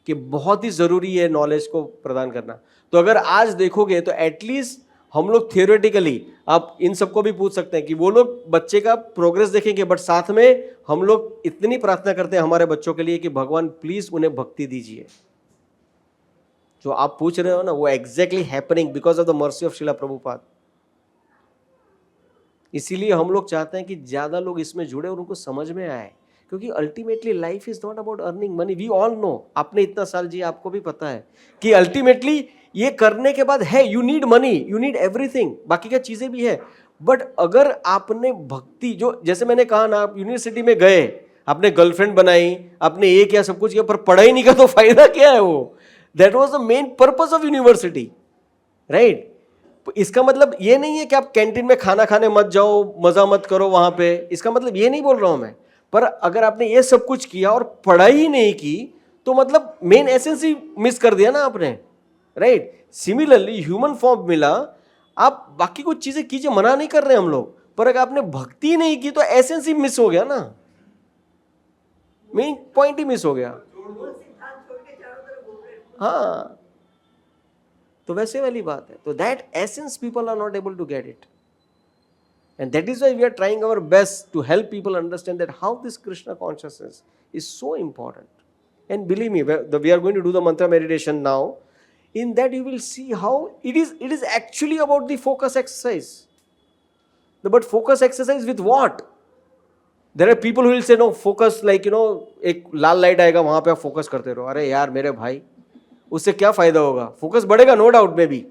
कि बहुत ही जरूरी है नॉलेज को प्रदान करना. तो अगर आज देखोगे तो एटलीस्ट हम लोग थियोरेटिकली, आप इन सबको भी पूछ सकते हैं कि वो लोग बच्चे का प्रोग्रेस देखेंगे, बट साथ में हम लोग इतनी प्रार्थना करते हैं हमारे बच्चों के लिए कि भगवान प्लीज उन्हें भक्ति दीजिए. जो आप पूछ रहे हो ना, वो exactly happening because of the mercy of Srila Prabhupada. इसीलिए हम लोग चाहते हैं कि ज्यादा लोग इसमें जुड़े और उनको समझ में आए, क्योंकि ultimately life is not about earning money. We all know, आपने इतना साल जी, आपको भी पता है कि अल्टीमेटली ये करने के बाद है, you need money, you need everything, बाकी क्या चीजें भी है. बट अगर आपने भक्ति, जो जैसे मैंने कहा ना, आप यूनिवर्सिटी में गए, आपने गर्लफ्रेंड बनाई, आपने ये किया, सब कुछ किया, पर पढ़ाई नहीं का तो फायदा क्या है वो? That was the main purpose of university, right. इसका मतलब ये नहीं है कि आप कैंटीन में खाना खाने मत जाओ, मजा मत करो वहां पे. इसका मतलब ये नहीं बोल रहा हूं मैं. पर अगर आपने ये सब कुछ किया और पढ़ाई ही नहीं की, तो मतलब मेन एसेंस ही मिस कर दिया ना आपने, राइट. सिमिलरली ह्यूमन फॉर्म मिला, आप बाकी कुछ चीजें कीजिए, मना नहीं कर रहे हम लोग, पर अगर आपने भक्ति नहीं की तो एसेंस ही मिस हो गया ना, मेन पॉइंट ही मिस हो गया. हाँ, तो वैसे वाली बात है. तो that essence people are not able to get it, and that is why we are trying our best to help people understand that how this Krishna consciousness is so important. And believe me, we are going to do the mantra meditation now. In that you will see how it is actually about the focus exercise. But focus exercise with what? There are people who will say no, focus like एक लाल लाइट आएगा वहां पे आप फोकस करते रहो. अरे यार मेरे भाई, उससे क्या फायदा होगा? फोकस बढ़ेगा, नो डाउट में भी,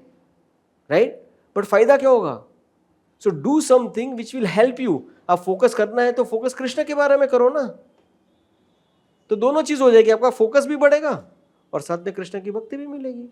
राइट, बट फायदा क्या होगा? So do something which will help you. आप फोकस करना है तो फोकस कृष्ण के बारे में करो ना, तो दोनों चीज हो जाएगी, आपका फोकस भी बढ़ेगा और साथ में कृष्ण की भक्ति भी मिलेगी।